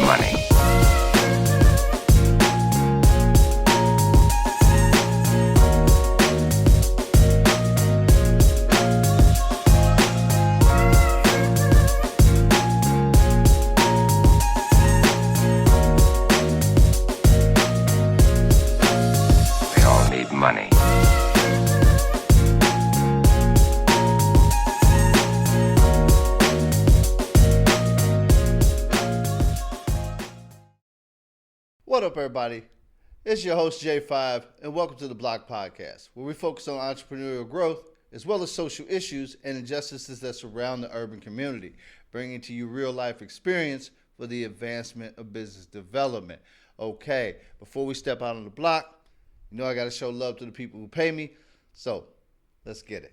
money. They all need money. What up, everybody? It's your host, J5, and welcome to the Block Podcast, where we focus on entrepreneurial growth, as well as social issues and injustices that surround the urban community, bringing to you real-life experience for the advancement of business development. Okay, before we step out on the block, you know I got to show love to the people who pay me, so let's get it.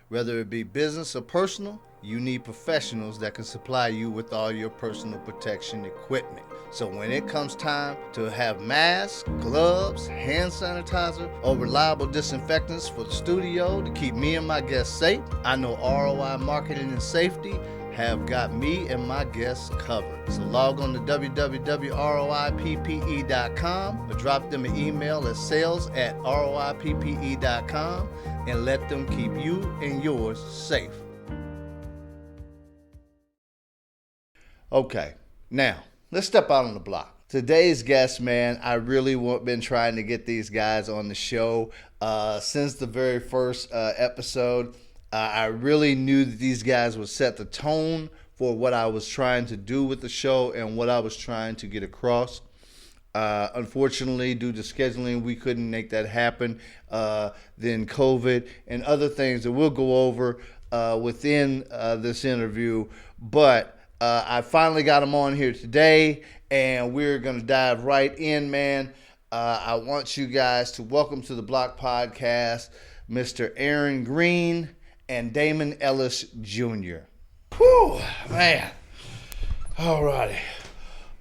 Whether it be business or personal, you need professionals that can supply you with all your personal protection equipment. So when it comes time to have masks, gloves, hand sanitizer, or reliable disinfectants for the studio to keep me and my guests safe, I know ROI Marketing and Safety have got me and my guests covered. So log on to www.roippe.com or drop them an email at sales@roippe.com and let them keep you and yours safe. Okay, now let's step out on the block. Today's guest, man, I really been trying to get these guys on the show since the very first episode. I really knew that these guys would set the tone for what I was trying to do with the show and what I was trying to get across. Unfortunately, due to scheduling, we couldn't make that happen. Then COVID and other things that we'll go over within this interview. But I finally got them on here today, and we're going to dive right in, man. I want you guys to welcome to the Block Podcast, Mr. Aaron Green and Damon Ellison Jr. Whew, man. All righty.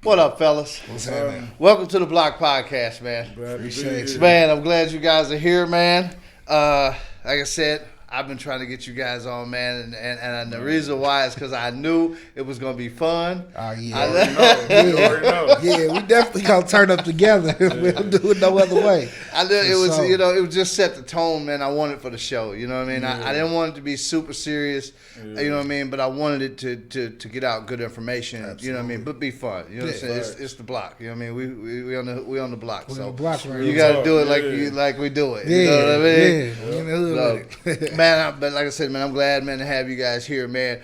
What up, fellas? What's happening? Welcome to the Block Podcast, man. Appreciate you. Man, I'm glad you guys are here, man. Like I said, I've been trying to get you guys on, man, and the reason why is because I knew it was going to be fun. Oh, yeah. You already know. Yeah, we definitely going to turn up together. We'll do it no other way. I knew it was, it was just set the tone, man. I wanted for the show, you know what I mean? Yeah. I didn't want it to be super serious, you know what I mean? But I wanted it to get out good information, Absolutely. you know what I mean? But be fun, you know what I'm saying? Right. It's the block, you know what I mean? We on the block, We're so on the block right you now. got to do it like we do it. You know what I mean? Yeah. We in the hood with it. Man, but like I said, man, I'm glad, man, to have you guys here, man.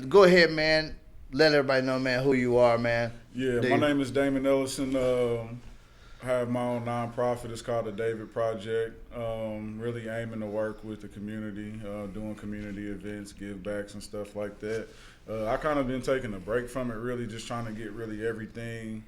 Go ahead, man. Let everybody know, man, who you are, man. Yeah, my name is Damon Ellison. I have my own nonprofit. It's called the David Project. Really aiming to work with the community, doing community events, give backs and stuff like that. I kind of been taking a break from it, really just trying to get really everything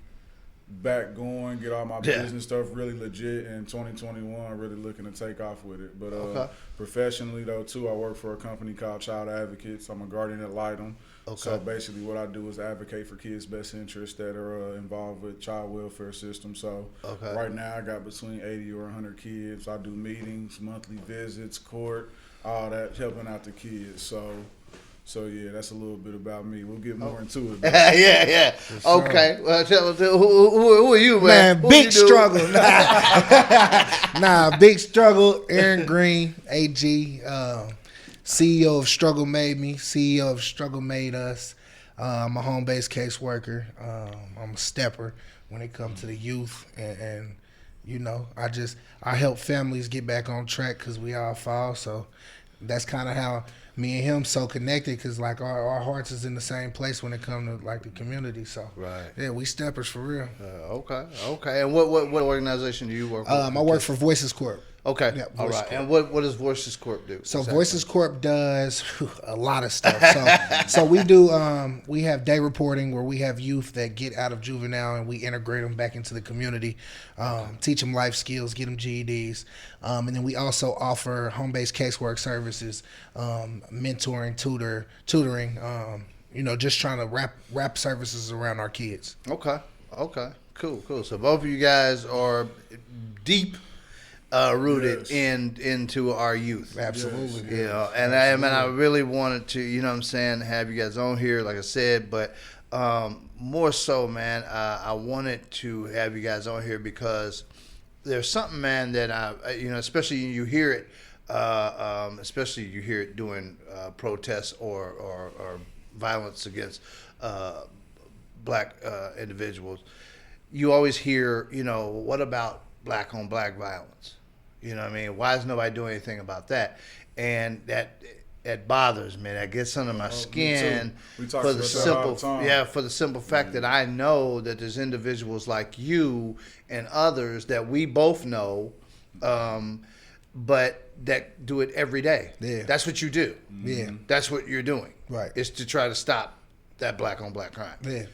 back going, get all my business stuff really legit in 2021, really looking to take off with it. But professionally, though, too, I work for a company called Child Advocates. I'm a guardian ad litem. Okay. So basically what I do is advocate for kids' best interests that are involved with child welfare system. So right now I got between 80 or 100 kids. I do meetings, monthly visits, court, all that, helping out the kids. So yeah, that's a little bit about me. We'll get more into it. Yeah. Okay. Well, tell who are you, man? Man, big struggle. Big struggle. Aaron Green, AG, CEO of Struggle Made Me, CEO of Struggle Made Us. I'm a home-based caseworker. I'm a stepper when it comes to the youth, and you know, I help families get back on track because we all fall. So that's kind of how me and him so connected, because like our hearts is in the same place when it comes to like the community. So yeah, we steppers for real. Okay. And what organization do you work with? I work for Voices Corp. Okay. Yeah, All Voices right. Corp. And what does Voices Corp do? So exactly? Voices Corp does a lot of stuff. So we do we have day reporting where we have youth that get out of juvenile and we integrate them back into the community, teach them life skills, get them GEDs, and then we also offer home-based casework services, mentoring, tutoring, just trying to wrap services around our kids. Okay. Cool. So both of you guys are deep rooted Yes. into our youth. Absolutely. You know, and I really wanted to, you know what I'm saying, have you guys on here, like I said, but more so, man, I wanted to have you guys on here because there's something, man, that you know, especially you hear it, especially you hear it doing protests or violence against black individuals. You always hear, you know, what about black on black violence? You know what I mean? Why is nobody doing anything about that? And that bothers me. That gets under my skin We talk for about the that all the simple, time. for the simple fact that I know that there's individuals like you and others that we both know, but that do it every day. Yeah. That's what you do. Yeah. That's what you're doing. Right. Is to try to stop that black on black crime. Yeah.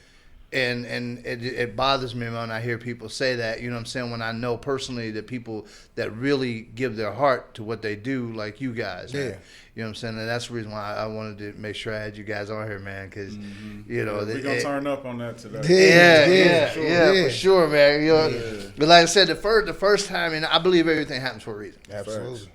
And it bothers me when I hear people say that, you know what I'm saying, when I know personally that people that really give their heart to what they do, like you guys, man. Yeah. You know what I'm saying? And that's the reason why I wanted to make sure I had you guys on here, man, because, you know. We're going to turn up on that today. For sure, man. You know, but like I said, the first time, and I believe everything happens for a reason. Absolutely.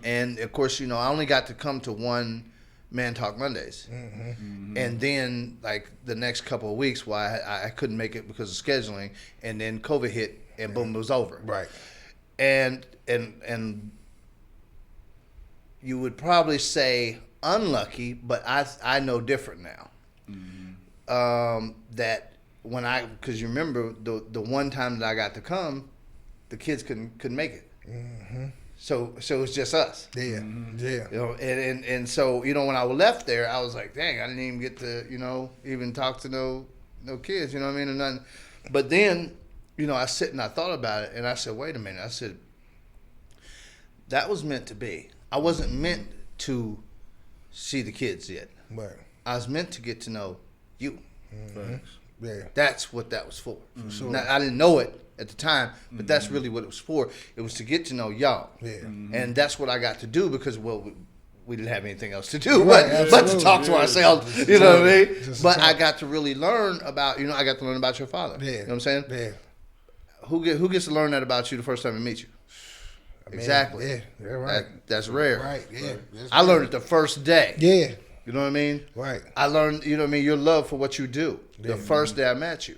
And, of course, you know, I only got to come to one Man Talk Mondays. And then, like, the next couple of weeks, why I couldn't make it because of scheduling, and then COVID hit, and boom, it was over. Right. And you would probably say unlucky, but I know different now. That when because you remember the one time that I got to come, the kids couldn't make it. So it was just us. Yeah. Yeah. You know, and so, you know, when I left there, I was like, dang, I didn't even get to, you know, even talk to no kids, you know what I mean, or nothing. But then, you know, I sit and I thought about it, and I said, wait a minute. I said, that was meant to be. I wasn't meant to see the kids yet. Right. I was meant to get to know you. Yeah. That's what that was for. Sure. Now, I didn't know it at the time, but that's really what it was for. It was to get to know y'all. Yeah. And that's what I got to do because, well, we didn't have anything else to do Right, but to absolutely. talk to ourselves, you know what I mean? Just to But talk. I got to really learn about, you know, I got to learn about your father. Yeah. You know what I'm saying? Yeah. Who gets to learn that about you the first time we meet you? Exactly. Yeah. Yeah. Right. That's rare. Right. Yeah. That's I learned it the first day. Yeah. You know what I mean? Right. I learned, you know what I mean, your love for what you do the Yeah. first day I met you.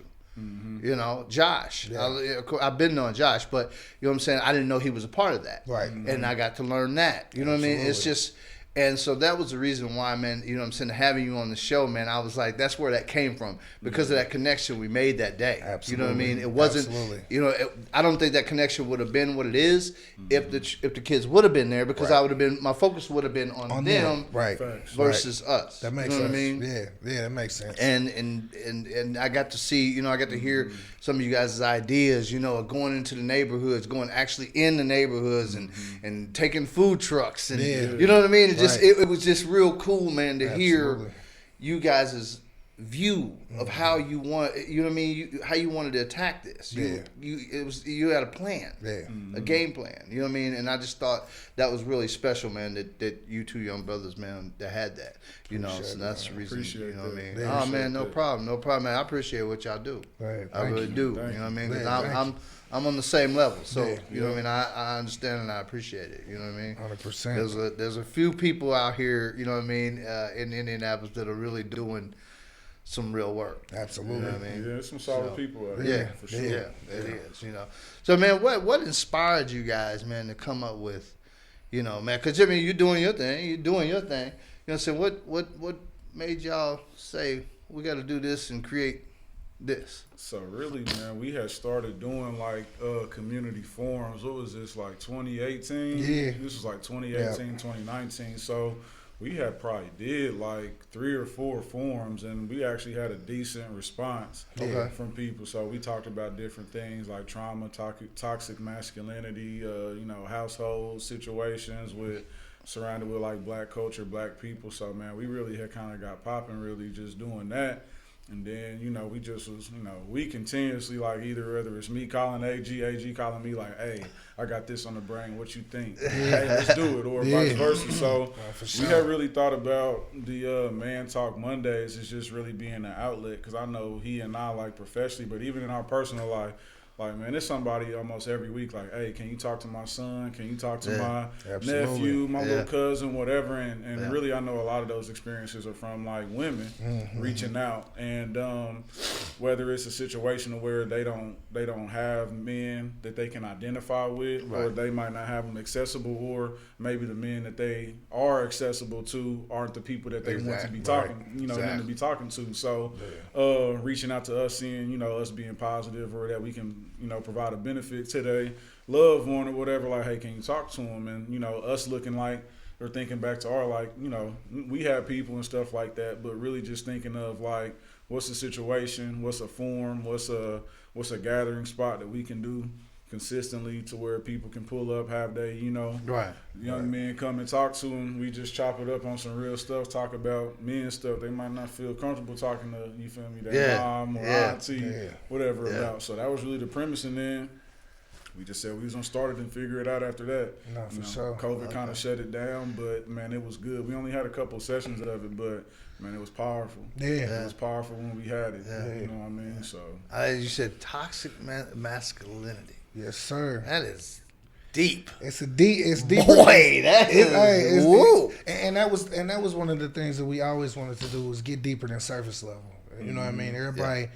You know, Josh. Yeah. I've been knowing Josh, but you know what I'm saying? I didn't know he was a part of that. Right. And I got to learn that. You know what I mean? It's Absolutely. just, and so that was the reason why, man, you know what I'm saying, having you on the show, man, I was like, that's where that came from because of that connection we made that day. You know what I mean? It wasn't, Absolutely. you know, I don't think that connection would have been what it is if the kids would have been there because I would have been, my focus would have been on them Right. Facts. versus us. That makes you know sense. what I mean? Yeah. Yeah. That makes sense. And I got to see, you know, I got to hear some of you guys' ideas, you know, going into the neighborhoods, going actually in the neighborhoods and taking food trucks and Yeah. you know what I mean? It just Right. it was just real cool, man, to hear Absolutely. you guys' view of how you want, you know what I mean, how you wanted to attack this. You had a plan. Yeah. A game plan, you know what I mean? And I just thought that was really special, man, that you two young brothers, man, that had that, you know, so that's the reason, Appreciate you know what I that. mean? Yeah, Oh, man, no problem, man. I appreciate what y'all do. Right. I Thank really you. do, you Thank know what I mean? you. Because Yeah, I'm on the same level, so, Yeah. you know what I mean? I understand and I appreciate it, you know what I mean? 100%. There's a few people out here, you know what I mean, in Indianapolis that are really doing some real work. Absolutely. You know what I mean? Yeah, there's some solid people out Yeah, here, for sure. yeah, it is. You know, so man, what inspired you guys, man, to come up with, you know, man? Because I mean, you're doing your thing. You know what I'm saying? What made y'all say we got to do this and create this? So really, man, we had started doing like community forums. What was this, like 2018? Yeah. This was like 2018, 2019. So we had probably did like 3 or 4 forums, and we actually had a decent response from people. So we talked about different things like trauma, toxic masculinity, you know, household situations with surrounded with like black culture, black people. So man, we really had kind of got popping really just doing that. And then, you know, we just was, you know, we continuously like whether it's me calling AG calling me like, hey, I got this on the brain, what you think? Hey, let's do it, or vice versa. So for sure. we had really thought about the Man Talk Mondays as just really being an outlet, because I know he and I, like professionally, but even in our personal life, Like, man, there's somebody almost every week like, hey, can you talk to my son? Can you talk to Yeah, my absolutely. nephew, my Yeah. little cousin, whatever? And Yeah. really, I know a lot of those experiences are from, like, women reaching out. And whether it's a situation where they don't have men that they can identify with, or Right. they might not have them accessible, or maybe the men that they are accessible to aren't the people that they want to be Exactly. talking, Right. them to Exactly. be talking to. So reaching out to us, seeing, us being positive, or that we can, provide a benefit to their loved one or whatever, like, hey, can you talk to them? And, us looking like, or thinking back to our, like, we have people and stuff like that, but really just thinking of, like, what's the situation, what's a forum, what's a gathering spot that we can do consistently to where people can pull up, have they, Right. young men come and talk to them. We just chop it up on some real stuff, talk about men stuff they might not feel comfortable talking to, you feel me, their mom or auntie, whatever about. So that was really the premise. And then we just said we was gonna start it and figure it out after that. No, for sure. COVID kind of shut it down, but man, it was good. We only had a couple of sessions of it, but man, it was powerful. Yeah. It was powerful when we had it. Yeah. You know what I mean? So You said toxic masculinity. Yes, sir. That is deep. It's deep. Boy, that is woo. And that was one of the things that we always wanted to do, was get deeper than surface level. You know what I mean? Everybody.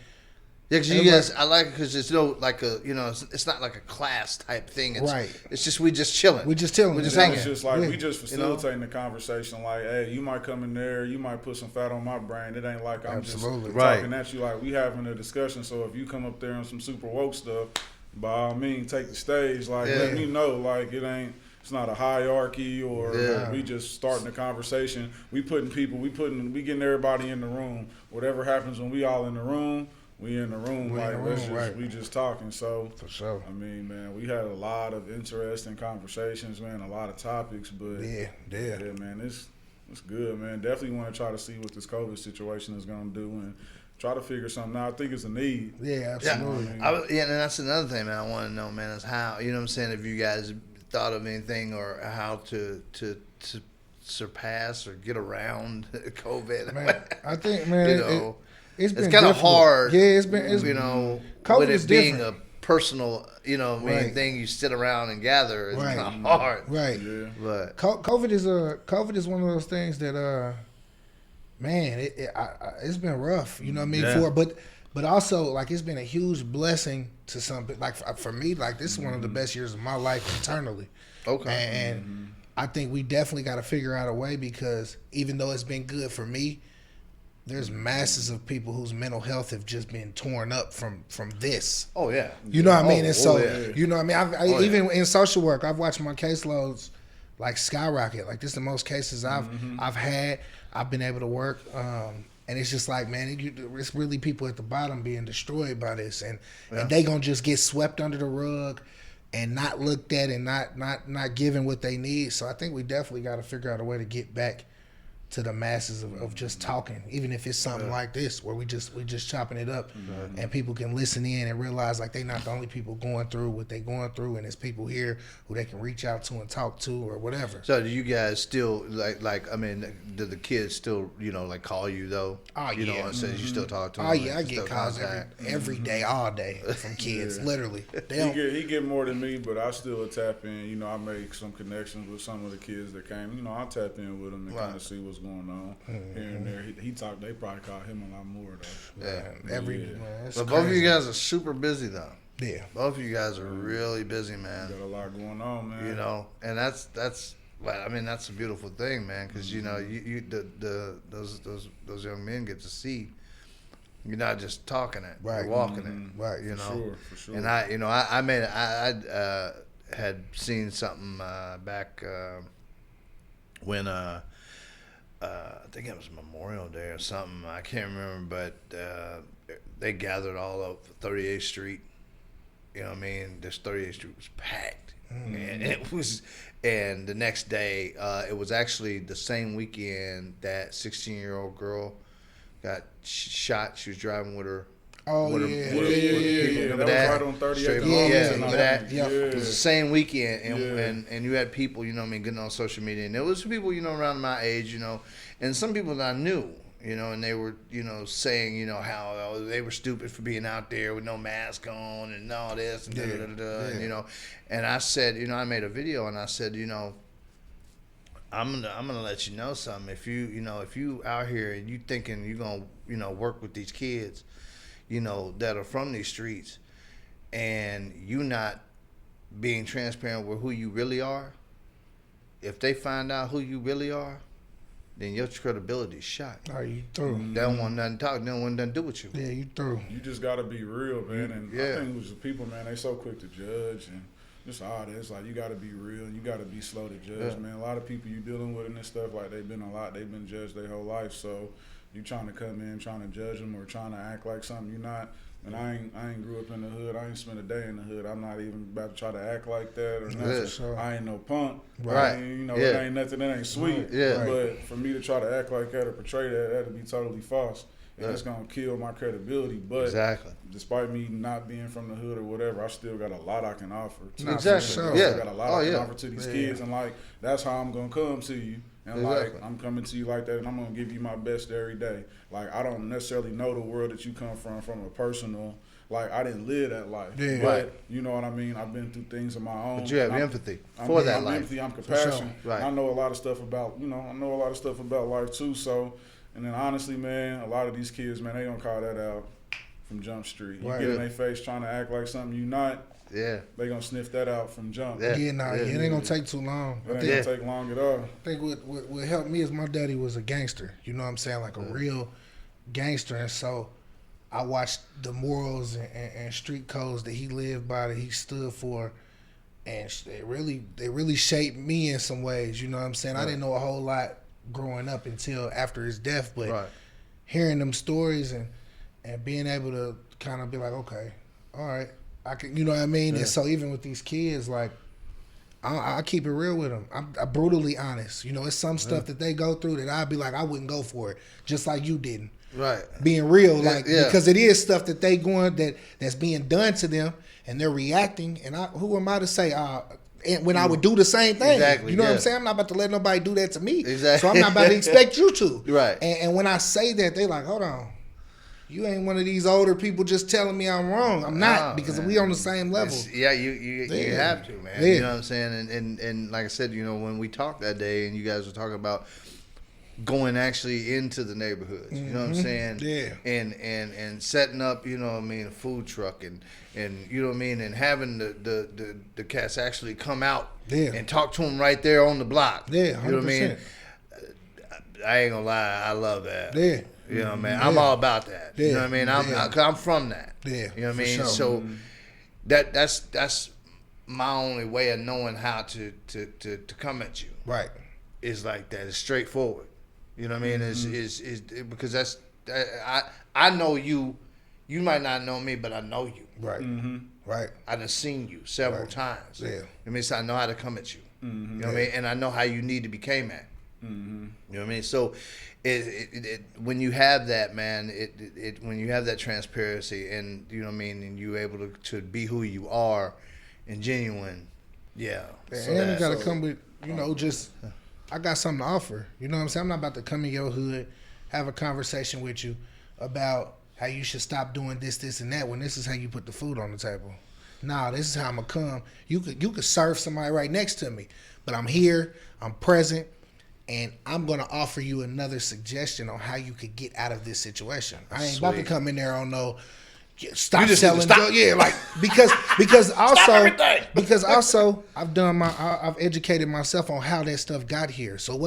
Yeah, because you guys, I like it because it's it's not like a class type thing. It's, Right. It's just we just chilling. We just chilling. We just It hanging. was just like Yeah. we just facilitating the conversation. Like, hey, you might come in there, you might put some fat on my brain. It ain't like I'm Absolutely. just Right. talking at you. Like, we having a discussion. So if you come up there on some super woke stuff, by all means, take the stage. Like, let me know. Like, it's not a hierarchy, or we just starting the conversation. We getting everybody in the room. Whatever happens when we all in the room, we in the room. We in Like, the room, let's right. we just talking. So For sure. I mean, man, we had a lot of interesting conversations, man, a lot of topics, but Yeah. man, it's good, man. Definitely want to try to see what this COVID situation is going to do and try to figure something out. I think it's a need. Yeah, Yeah. absolutely. And that's another thing, man. I want to know, man, is how, you know what I'm saying, if you guys thought of anything or how to surpass or get around COVID. Man, I think, man, it's been kind of difficult. hard. Yeah, it's been, COVID with is it being different. a personal, Right. thing you sit around and gather. It's Right. kind of hard. Right. Yeah. But COVID is one of those things that man, it's been rough. You know what I mean? Yeah. But also, like, it's been a huge blessing to some. Like, for me, like, this is one of the best years of my life internally. okay. And I think we definitely got to figure out a way, because even though it's been good for me, there's masses of people whose mental health have just been torn up from this. Oh yeah. You know what I mean? Oh, And so, yeah. you know what I mean? I even in social work, I've watched my caseloads like skyrocket. Like, this is the most cases I've had. I've been able to work. And it's just like, man, it's really people at the bottom being destroyed by this. And they going to just get swept under the rug and not looked at and not given what they need. So I think we definitely got to figure out a way to get back to the masses of just talking, even if it's something like this where we just chopping it up, and people can listen in and realize, like, they not the only people going through what they going through, and there's people here who they can reach out to and talk to or whatever. So do you guys still like? I mean, do the kids still like call you though? Oh, you know, yeah. and says you still talk to them. Oh yeah, I still get calls contact? every day, all day from kids, literally. They don't, He get more than me, but I still tap in. I make some connections with some of the kids that came. I tap in with them and kind of see what's going on here and there. He talked. They probably call him a lot more though. Yeah. man, it's But both of you crazy. guys are super busy though. Yeah. Both of you guys are really busy, man. Got a lot going on, man. And that's well, I mean, that's a beautiful thing, man, because those young men get to see you're not just talking it, Right. you're walking it, Right. For sure. And I had seen something back when I think it was Memorial Day or something. I can't remember, but they gathered all up 38th Street. You know what I mean? This 38th Street was packed, and the next day, it was actually the same weekend that 16-year-old girl got shot. She was driving with her. Oh, with her- yeah. with her- Yeah. remember That that? was right on 38th Straight- and yeah, Lawrence remember and that? Yeah. It was the same weekend, and Yeah. and you had people, getting on social media, and there was people, around my age, and some people that I knew, you know, and they were, you know, saying, you know, how they were stupid for being out there with no mask on and all this, and and, you know, and I said, you know, I made a video and I said, you know, I'm gonna let you know something. If you out here and you thinking you're gonna, you know, work with these kids, you know, that are from these streets, and you not being transparent with who you really are, if they find out who you really are, then your credibility is shot. Are you through? They don't want nothing to talk. They don't want nothing to do with you. Yeah, you through. You just gotta be real, man. And Yeah. I think it was the people, man, they so quick to judge and just all this. Like, you gotta be real and you gotta be slow to judge, Yeah. man. A lot of people you dealing with in this stuff, like they've been judged their whole life. So you trying to come in, trying to judge them or trying to act like something you're not. And I ain't grew up in the hood. I ain't spent a day in the hood. I'm not even about to try to act like that or nothing. Yeah, sure. I ain't no punk. Right. You know, Yeah. it ain't nothing that ain't sweet. Yeah. But for me to try to act like that or portray that, that'd be totally false. And Yeah. it's gonna kill my credibility. But Exactly. despite me not being from the hood or whatever, I still got a lot I can offer. Nah, Exactly. for sure. I Yeah. still got a lot Oh, I can yeah. offer to these Yeah. kids, and like that's how I'm gonna come to you. And Exactly. like I'm coming to you like that, and I'm gonna give you my best every day. Like I don't necessarily know the world that you come from a personal. Like I didn't live that life, Yeah. but Right. you know what I mean. I've been through things of my own. But you have and empathy for that life. Empathy, I'm compassionate. sure. Right. I know a lot of stuff about life too. So, and then honestly, man, a lot of these kids, man, they don't call that out from Jump Street. You Right. get in their face trying to act like something you not, Yeah. they gonna sniff that out from jump. Yeah. Yeah, nah, it ain't gonna take too long. It ain't Yeah. gonna take long at all. I think what helped me is my daddy was a gangster. You know what I'm saying? Like a real gangster. And so I watched the morals and street codes that he lived by, that he stood for. And they really shaped me in some ways. You know what I'm saying? I didn't know a whole lot growing up until after his death. But Right. hearing them stories and being able to kind of be like, okay, all right, I can, you know what I mean? Yeah. And so even with these kids, like, I keep it real with them. I'm brutally honest. You know, it's some stuff that they go through that I'd be like, I wouldn't go for it, just like you didn't. Right. Being real, Yeah, like, yeah. because it is stuff that they that's being done to them, and they're reacting. And who am I to say? And when I would do the same thing, Exactly, you know what yeah. I'm saying? I'm not about to let nobody do that to me. Exactly. So I'm not about to expect you to. Right. And when I say that, they like, hold on. You ain't one of these older people just telling me I'm wrong. I'm not, Nah, because man. we on the same level. Yeah, you Yeah. have to, man. Yeah. You know what I'm saying? And like I said, you know, when we talked that day and you guys were talking about going actually into the neighborhoods, you know what I'm saying? Yeah. And setting up, you know what I mean, a food truck and you know what I mean, and having the cats actually come out Yeah. and talk to them right there on the block. Yeah, 100%. You know what I mean? I ain't gonna lie, I love that. Yeah. You know what I mean? I'm all about that. You know what I mean? Yeah. I'm from that. Yeah, You know what I for mean? sure. So that's my only way of knowing how to come at you. Right. Is like that. It's straightforward. You know what I mean? Is because I know you. You might not know me, but I know you. Right. Mm-hmm. Right. I done seen you several Right. times. Yeah. I mean, so I know how to come at you. Mm-hmm. You know what I mean? And I know how you need to be came at. Mm-hmm. You know what I mean? So, when you have that, man, when you have that transparency, and you know what I mean, and you're able to be who you are, and genuine, yeah. And you gotta come with, you know, just I got something to offer. You know what I'm saying? I'm not about to come in your hood, have a conversation with you about how you should stop doing this, and that when this is how you put the food on the table. Nah, this is how I'm gonna come. You could serve somebody right next to me, but I'm here, I'm present, and I'm gonna offer you another suggestion on how you could get out of this situation. I ain't about to Sweet. come in there on no stop You just need to selling stop. drugs. Yeah, like because also I've educated myself on how that stuff got here. So we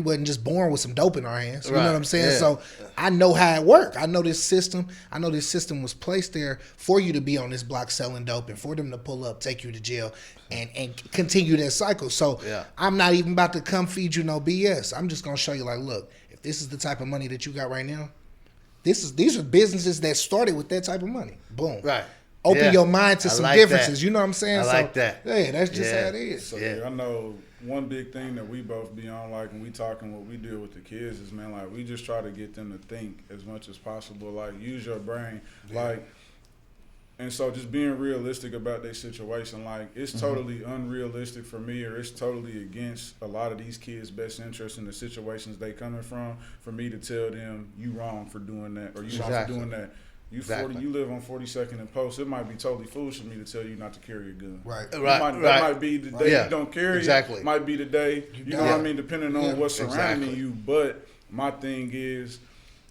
wasn't just born with some dope in our hands. You know Right, what I'm saying? yeah. So I know how it worked. I know this system. I know this system was placed there for you to be on this block selling dope and for them to pull up, take you to jail, and continue that cycle. So Yeah. I'm not even about to come feed you no BS. I'm just gonna show you, like, look, if this is the type of money that you got right now, these are businesses that started with that type of money. Boom. Right. Open Yeah. your mind to I some like differences. that. You know what I'm saying? I like that. Yeah, that's just Yeah. how it is. So Yeah. yeah, I know one big thing that we both be on, like when we talking what we deal with the kids is, man, like we just try to get them to think as much as possible, like use your brain, like. And so just being realistic about their situation, like it's totally unrealistic for me, or it's totally against a lot of these kids' best interest in the situations they coming from, for me to tell them you wrong for doing that, or you wrong for doing that. You 40, you live on 42nd and Post. It might be totally foolish for me to tell you not to carry a gun. Right. Right. That might be the day you don't carry exactly. it. Might be the day, you know what I mean, depending on what's surrounding you. But my thing is,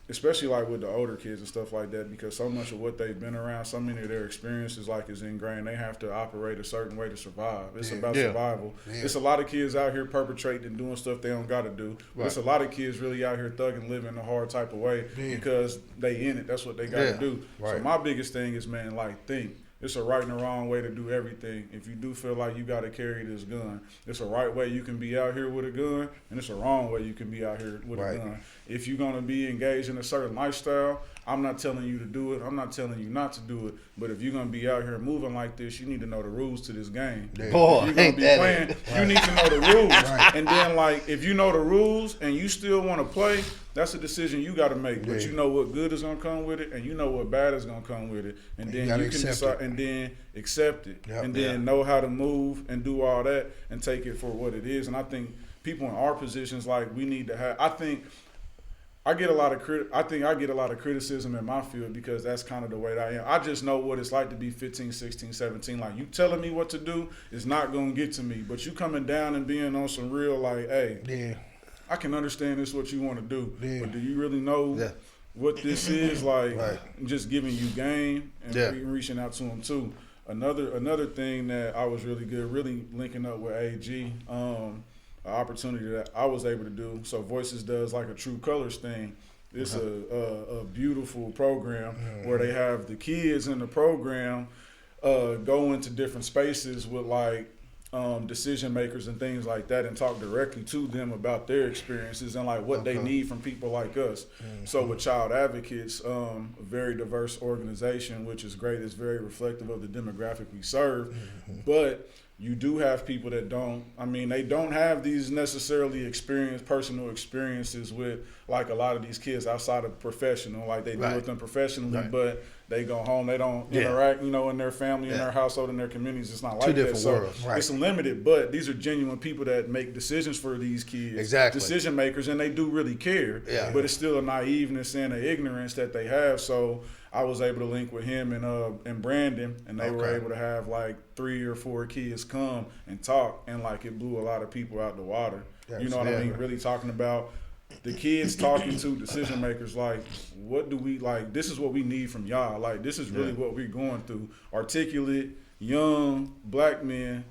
especially like with the older kids and stuff like that, because so much of what they've been around, so many of their experiences like is ingrained. They have to operate a certain way to survive. It's about survival. It's a lot of kids out here perpetrating and doing stuff they don't got to do. Right. It's a lot of kids really out here thugging, living a hard type of way because they in it. That's what they got to do. Right. So my biggest thing is, man, like think. It's a right and a wrong way to do everything. If you do feel like you got to carry this gun, it's a right way you can be out here with a gun, and it's a wrong way you can be out here with a gun. If you're going to be engaged in a certain lifestyle, I'm not telling you to do it. I'm not telling you not to do it. But if you're going to be out here moving like this, you need to know the rules to this game. Boy, if you're going to be playing, you need to know the rules. And then, like, if you know the rules and you still want to play, that's a decision you got to make. But you know what good is going to come with it, and you know what bad is going to come with it. And then you can decide, and then accept it. And then know how to move and do all that and take it for what it is. And I think people in our positions, like, we need to have, I get a lot of criticism in my field because that's kind of the way that I am. I just know what it's like to be 15, 16, 17. Like, you telling me what to do is not going to get to me. But you coming down and being on some real, like, hey, I can understand this what you want to do. But do you really know what this is? Like, just giving you game and reaching out to them too. Another thing that I was really good, really linking up with AG, an opportunity that I was able to do. So Voices does like a True Colors thing. It's a beautiful program where they have the kids in the program go into different spaces with like decision makers and things like that and talk directly to them about their experiences and like what they need from people like us. So with Child Advocates, a very diverse organization, which is great. It's very reflective of the demographic we serve. But you do have people that they don't have these necessarily personal experiences with like a lot of these kids outside of professional, like they deal with them professionally, but they go home, they don't interact, in their family, in their household, in their communities. It's not like that. So it's limited, but these are genuine people that make decisions for these kids, decision makers, and they do really care, but it's still a naiveness and an ignorance that they have. So I was able to link with him and Brandon, and they were able to have like 3 or 4 kids come and talk, and like it blew a lot of people out the water. You know what I mean? Really talking about the kids talking to decision makers, like, what do we like? This is what we need from y'all. Like, this is really what we're going through. Articulate, young black men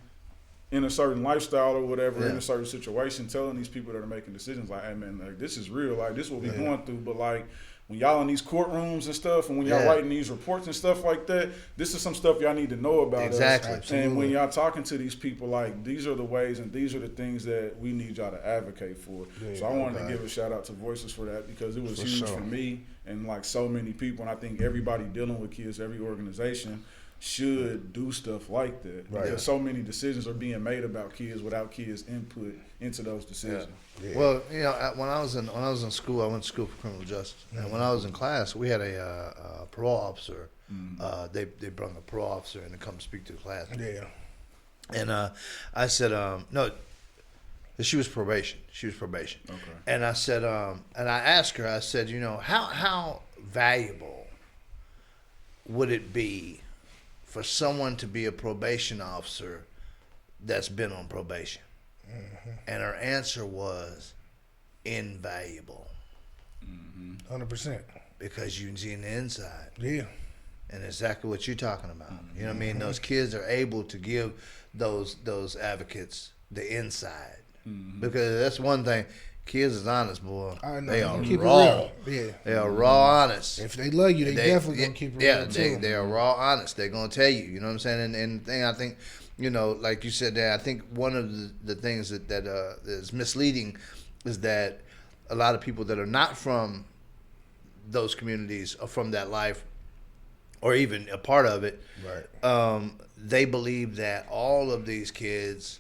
in a certain lifestyle or whatever, in a certain situation, telling these people that are making decisions, like, hey man, like this is real. Like, this is what we're going through. But like, when y'all in these courtrooms and stuff, and when y'all writing these reports and stuff like that, this is some stuff y'all need to know about us. And when y'all talking to these people, like, these are the ways and these are the things that we need y'all to advocate for. So I wanted to give a shout out to Voices for that, because it was huge for me and like so many people. And I think everybody dealing with kids, every organization should do stuff like that, because so many decisions are being made about kids without kids' input into those decisions. Well, when I was in school, I went to school for criminal justice, and when I was in class, we had a parole officer. They brought a parole officer in to come speak to the class. And I said, no, she was probation. Okay. And I said, and I asked her, I said, how valuable would it be for someone to be a probation officer that's been on probation? And her answer was invaluable. 100%. Because you see in the inside. And exactly what you're talking about. You know what I mean? Those kids are able to give those advocates the inside. Because that's one thing. Kids is honest, boy. They are raw. They are raw honest. If they love you, they definitely gonna keep it real too. They are raw honest. They're gonna tell you. You know what I'm saying? And the thing I think, like you said there, I think one of the things that is misleading is that a lot of people that are not from those communities or from that life, or even a part of it, they believe that all of these kids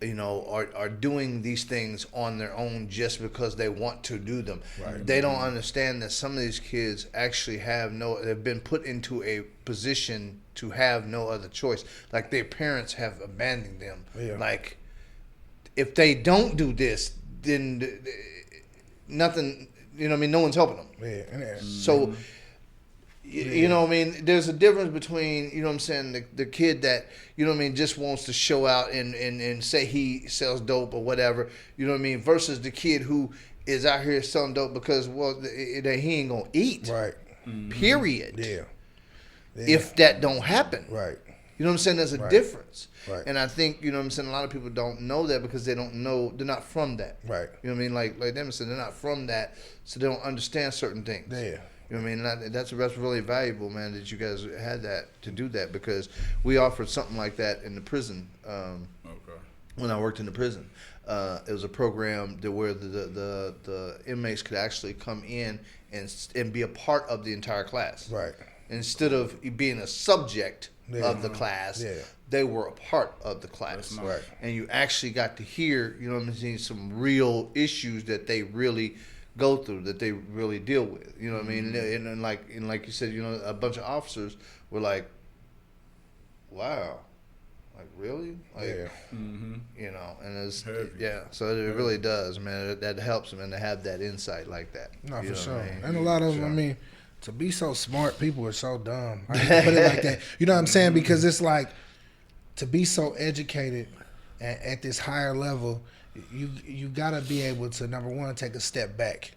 are doing these things on their own just because they want to do them. Right. They don't understand that some of these kids actually have been put into a position to have no other choice. Like their parents have abandoned them. Yeah. Like if they don't do this, then nothing. No one's helping them. Yeah. So. You know what I mean? There's a difference between, the kid that, just wants to show out and say he sells dope or whatever, versus the kid who is out here selling dope because, that he ain't going to eat. Right. Period. Yeah. If that don't happen. Right. You know what I'm saying? There's a difference. Right. And I think, a lot of people don't know that because they don't know, they're not from that. Right. You know what I mean? Like Damon said, they're not from that, so they don't understand certain things. Yeah. You know what I mean? And that's really valuable, man, that you guys had to do that because we offered something like that in the prison. When I worked in the prison, it was a program where the inmates could actually come in and be a part of the entire class. Right. Instead of being a subject of the class, they were a part of the class. Nice. Right. And you actually got to hear, some real issues that they really go through, that they really deal with. You know what I mean? And like you said, a bunch of officers were like, wow, like really? Like, and it's so it really does, man. That helps them and to have that insight like that. No, You for know sure. what I mean? And a lot of them, to be so smart, people are so dumb. I hate to put it like that. You know what I'm saying? Because it's like, to be so educated at this higher level, you gotta be able to, number one, take a step back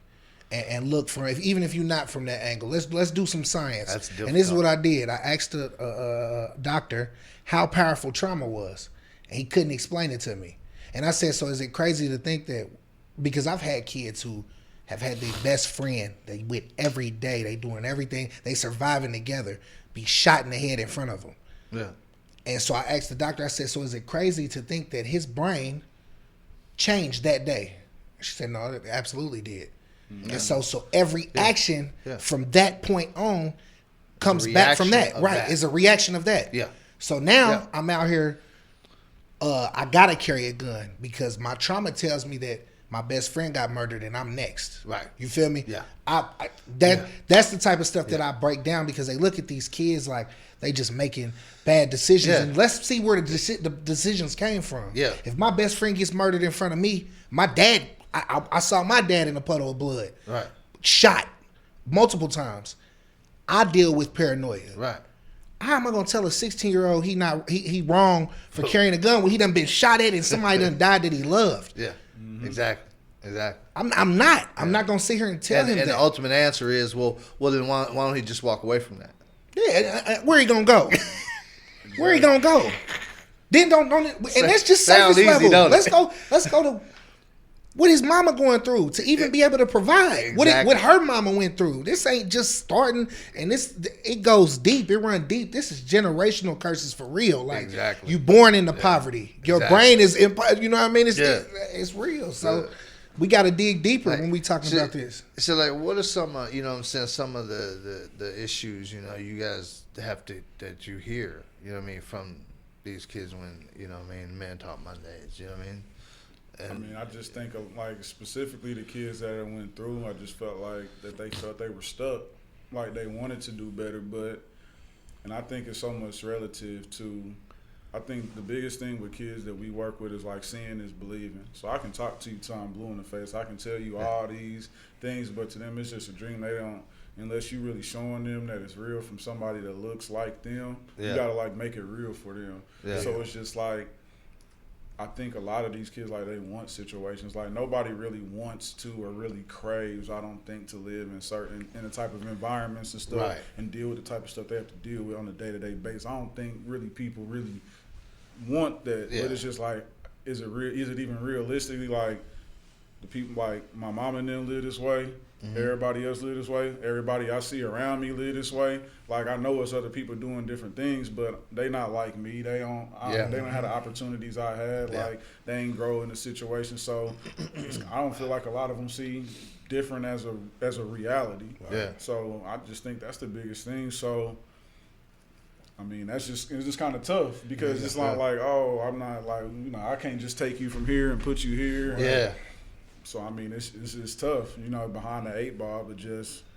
and look for even if you're not from that angle. Let's do some science. That's difficult. And this is what I did. I asked a doctor how powerful trauma was, and he couldn't explain it to me. And I said, so is it crazy to think that, because I've had kids who have had their best friend they with every day, they doing everything, they surviving together, be shot in the head in front of them. Yeah. And so I asked the doctor, I said, so is it crazy to think that his brain changed that day? She said, no, it absolutely did. And so every action from that point on comes back from that. Right. It's a reaction of that. Yeah. So now I'm out here, I gotta carry a gun because my trauma tells me that my best friend got murdered and I'm next. Right. You feel me? Yeah. That's the type of stuff that I break down because they look at these kids like they just making bad decisions. Yeah. And let's see where the decisions came from. Yeah. If my best friend gets murdered in front of me, my dad, I saw my dad in a puddle of blood. Right. Shot multiple times. I deal with paranoia. Right. How am I gonna tell a 16-year-old he wrong for carrying a gun when he done been shot at and somebody done died that he loved? Yeah. Exactly. I'm not gonna sit here and tell him and that. the ultimate answer is, well then why don't he just walk away from that? Yeah, where he gonna go? Where he gonna go? Then don't and that's just surface easy, level. don't it? Let's go to what his mama going through to even be able to provide. Exactly. What her mama went through. This ain't just starting, and it goes deep. It run deep. This is generational curses for real. Like you born into poverty. Your brain is, you know what I mean? It's real. So we got to dig deeper when we talking about this. So like, what are some, some of the issues, you guys that you hear, from these kids when, Men Talk Mondays, you know what I mean? And I just think of, like, specifically the kids that I went through, I just felt like that they felt they were stuck, like they wanted to do better, and I think it's so much relative to, I think the biggest thing with kids that we work with is like seeing is believing. So I can talk to you till I'm blue in the face. I can tell you all these things, but to them it's just a dream. They don't, unless you really showing them that it's real from somebody that looks like them, you gotta like make it real for them. Yeah. So it's just like, I think a lot of these kids, like, they want situations. Like, nobody really wants to or really craves, I don't think, to live in the type of environments and stuff and deal with the type of stuff they have to deal with on a day-to-day basis. I don't think really people really want that. But it's just like, is it even realistically, like, the people, like, my mom and them live this way, everybody else live this way, everybody I see around me live this way. Like, I know it's other people doing different things, but they not like me. They don't have the opportunities I had. Like, they ain't grow in the situation. So I don't feel like a lot of them see different as a reality. Yeah. So I just think that's the biggest thing. So I mean, it's just kind of tough because it's not like, oh, I'm not like, I can't just take you from here and put you here. Yeah. So, I mean, it's tough, behind the 8 ball, but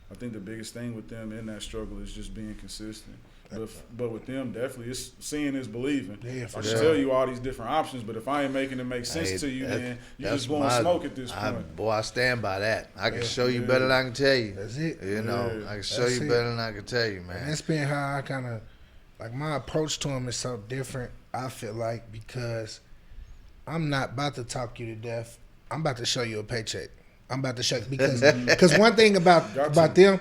I think the biggest thing with them in that struggle is just being consistent. But with them, definitely, it's seeing is believing. Yeah, for I sure. can tell you all these different options, but if I ain't making it make sense to you, then you just blowing smoke at this point. Boy, I stand by that. I can show you better than I can tell you. That's it. I can show you better than I can tell you, man. And that's been how I kind of, like, my approach to them is so different, I feel like, because I'm not about to talk you to death. I'm about to show you a paycheck. I'm about to show you, because one thing about them,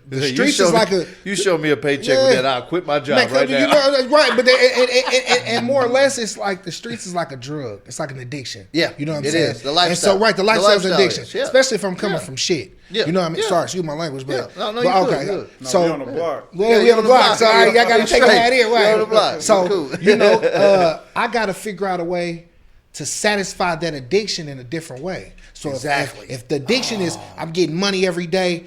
the streets is like you show me a paycheck with that, I'll quit my job right now. Right, but and more or less, it's like the streets is like a drug. It's like an addiction. Yeah, you know what I'm it saying? is. The lifestyle. And so, the lifestyle's an addiction, is, yeah. Especially if I'm coming from shit. Yeah. You know what I mean? Yeah. Sorry, excuse my language, but No, but you okay. good. No, So we on the block. Yeah, we on the block. So I got to take a hat in, We on the right? block. So Cool. I got to figure out a way to satisfy that addiction in a different way. So Exactly. if the addiction is I'm getting money every day.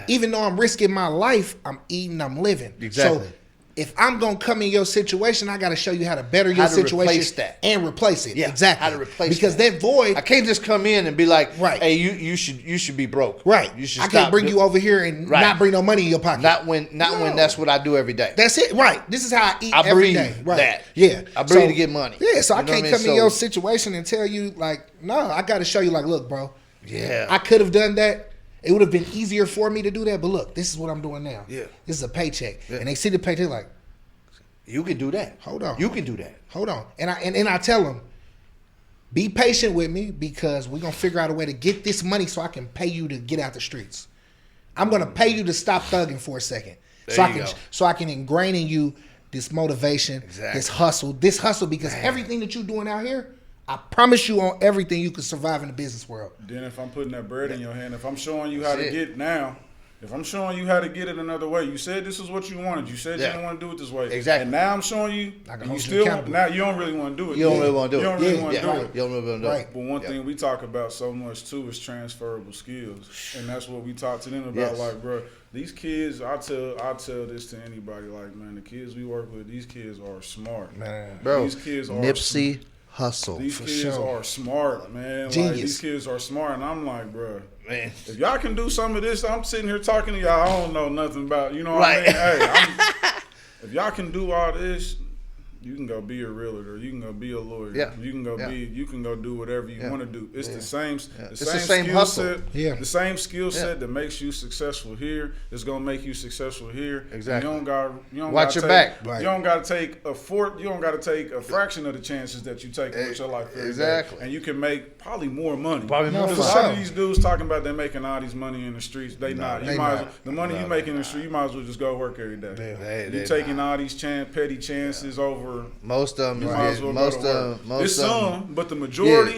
Even though I'm risking my life, I'm eating, I'm living. Exactly. So if I'm gonna come in your situation, I gotta show you how to better your situation replace that. and replace it. Yeah, Exactly. how to replace because that. void. I can't just come in and be like, Right. hey, you should be broke. Right. You should I stop can't bring you over here and Right. not bring no money in your pocket. Not when that's what I do every day. That's it. Right. This is how I eat I every breathe day. Right. that. Yeah. I breathe to get money. Yeah. So I You know can't what I come mean? in your So- situation and tell you like, no, I got to show you like, look, bro. Yeah. I could have done that. It would have been easier for me to do that, but look, this is what I'm doing now. Yeah. This is a paycheck. Yeah. And they see the paycheck like, You can do that. Hold on. You can do that. hold on. And I tell them, be patient with me because we're gonna figure out a way to get this money so I can pay you to get out the streets. I'm gonna pay you to stop thugging for a second. There So I can ingrain in you this motivation, Exactly. this hustle, because everything that you're doing out here, I promise you on everything you can survive in the business world. Then if I'm putting that bread in your hand, if I'm showing you how That's to it. get now, if I'm showing you how to get it another way, you said this is what you wanted. You said you Yeah. didn't want to do it this way. Exactly. And now I'm showing you, I can and you hold you still accountable. now you don't really want to do it. You don't really want to do it. You don't really Yeah. want to Yeah. do Right. it. You don't really want to do Right. it. But one thing we talk about so much too is transferable skills, and that's what we talk to them about. Yes. Like, bro, these kids, I tell this to anybody. Like, man, the kids we work with, these kids are smart. Man. Bro, These kids are Nipsey Hussle. These For kids sure. are smart, man. Like, Genius. these kids are smart, and I'm like, bro, Man. if y'all can do some of this, I'm sitting here talking to y'all. I don't know nothing about, you know what Right. I mean? Hey, if y'all can do all this, you can go be a realtor. You can go be a lawyer. Yeah. You can go Yeah. You can go do whatever you Yeah. want to do. It's the same. It's the same skill hustle. set. Yeah. The same skill set Yeah. that makes you successful here is gonna make you successful here. Exactly. You don't Watch gotta your take, back. Right. You don't got to take you don't got to take a fraction of the chances that you take with your life. every day. Exactly. And you can make probably more money. Probably more Because for a lot sure. of these dudes talking about they're making all these money in the streets. They not. You they might not. as well, the money you make in the street, you might as well just go work every day. They You taking all these petty chances over. Most of them You is might as getting, well most go of to them, work. most It's of them, some, but the majority,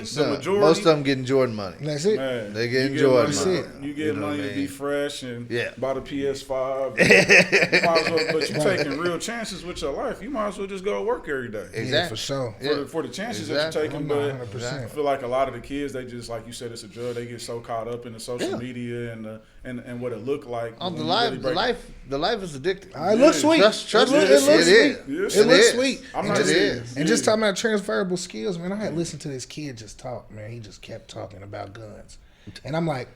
most of them getting Jordan money. That's it. man, They get you Jordan money, money. That's it. You get You know money what I to be mean? fresh and Yeah. buy the PS5. You might as well, but you taking real chances with your life. You might as well just go work every day. Yeah, Exactly. for sure. Yeah. For the chances Exactly. that you're taking, I'm but not 100%. I feel like a lot of the kids, they just like you said, it's a drug. They get so caught up in the social Yeah. media and what it looked like. Oh, when the you life, really the break- life, the life is addictive. It looks sweet. Trust it me, looks it sweet. is. Yes, It looks is. sweet. I'm And not just, saying- and just talking about transferable skills, man. I had listened to this kid just talk, man. He just kept talking about guns, and I'm like,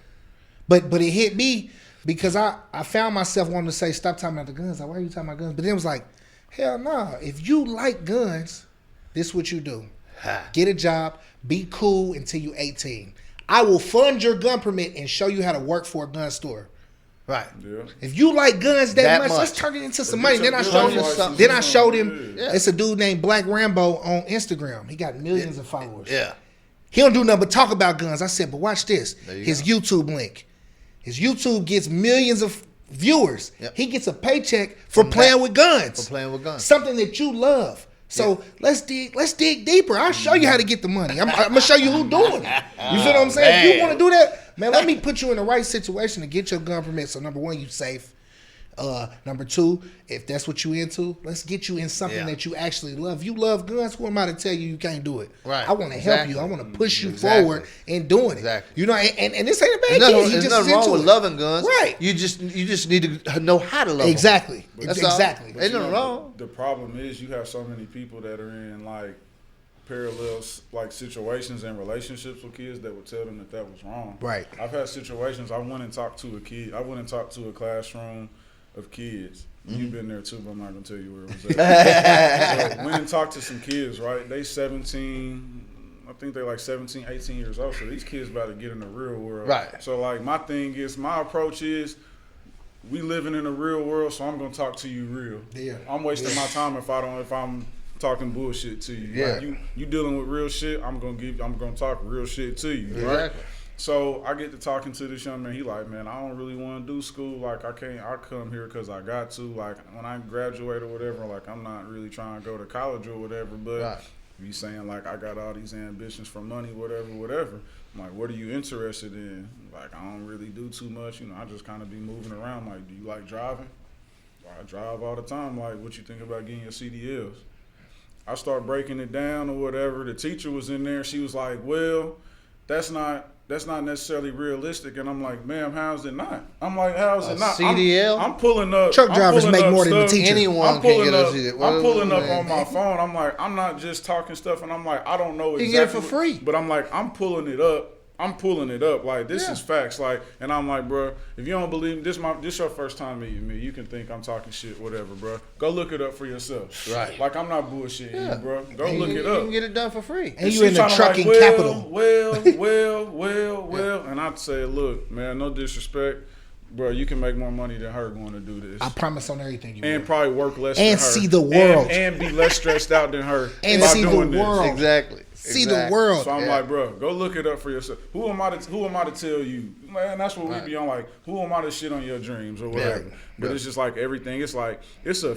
but it hit me because I found myself wanting to say, stop talking about the guns. Like, why are you talking about guns? But then it was like, hell no. If you like guns, this is what you do. Get a job, be cool until you 18. I will fund your gun permit and show you how to work for a gun store. Right. Yeah. If you like guns that, That much, much. let's turn it into some Or money. get Then I your showed business him. license Then I or showed something. him. Yeah. It's a dude named Black Rambo on Instagram. He got millions of followers. Yeah. He don't do nothing but talk about guns. I said, but watch this. There you His go. YouTube link. His YouTube gets millions of viewers. Yep. He gets a paycheck for From playing that. with guns. For playing with guns. Something that you love. So let's dig deeper. I'll show you how to get the money. I'm gonna show you who doing it. You feel what I'm saying? If you Man. want to do that, man, let me put you in the right situation to get your gun permit. So number one, you safe. Number two, if that's what you into, let's get you in something that you actually love. You love guns. Who am I to tell you can't do it? Right. I want to help you. I want to push you Exactly. forward in doing it. Exactly. You know, and this ain't a bad There's kid. nothing, He there's just nothing is wrong into with it. loving guns. Right. You just need to know how to love them. Exactly. That's all. Exactly. Ain't You nothing know, wrong. The problem is you have so many people that are in like parallel like situations and relationships with kids that would tell them that was wrong. Right. I've had situations. I went and talked to a kid. I went and talked to a classroom of kids. You've been there too, but I'm not gonna tell you where it was at. So went and talked to some kids. Right, they 17. I think they're like 17, 18 years old. So these kids about to get in the real world. Right. So like my thing is, my approach is, we living in the real world, so I'm gonna talk to you real. Yeah. I'm wasting my time if I'm talking bullshit to you. Yeah. Like you dealing with real shit, I'm gonna talk real shit to you. Right? Exactly. So I get to talking to this young man. He like, man, I don't really want to do school. Like I come here because I got to. Like when I graduate or whatever, like I'm not really trying to go to college or whatever. But Right. you saying like I got all these ambitions for money, whatever. I'm like, what are you interested in? Like I don't really do too much. You know, I just kind of be moving around. Like, do you like driving? Well, I drive all the time. Like, what you think about getting your CDLs? I start breaking it down or whatever. The teacher was in there. She was like, well, that's not necessarily realistic. And I'm like, ma'am, how's it not? I'm like, how's it not? CDL? I'm pulling up. Truck I'm drivers pulling make up more than the stuff. teacher. Anyone I'm can pulling get a up. CDL. I'm pulling up Man. on my phone. I'm like, I'm not just talking stuff. And I'm like, I don't know exactly. You can get it for free. But I'm like, I'm pulling it up. Like, this is facts. Like, and I'm like, bro, if you don't believe me, this your first time meeting me. You can think I'm talking shit, whatever, bro. Go look it up for yourself. Right. Like, I'm not bullshitting you, bro. Go look it You up. can get it done for free. And She you in the tryna trucking like, capital. Well. And I'd say, look, man, no disrespect, bro, you can make more money than her going to do this. I promise on everything you And will. probably work less And than her. see the world. And be less stressed out than her And by see the doing world. this. Exactly. See the world. So I'm like, bro, go look it up for yourself. Who am I to tell you? Man, that's what we be on. Like, who am I to shit on your dreams or whatever? Right. But Yeah. it's just like everything. It's like it's a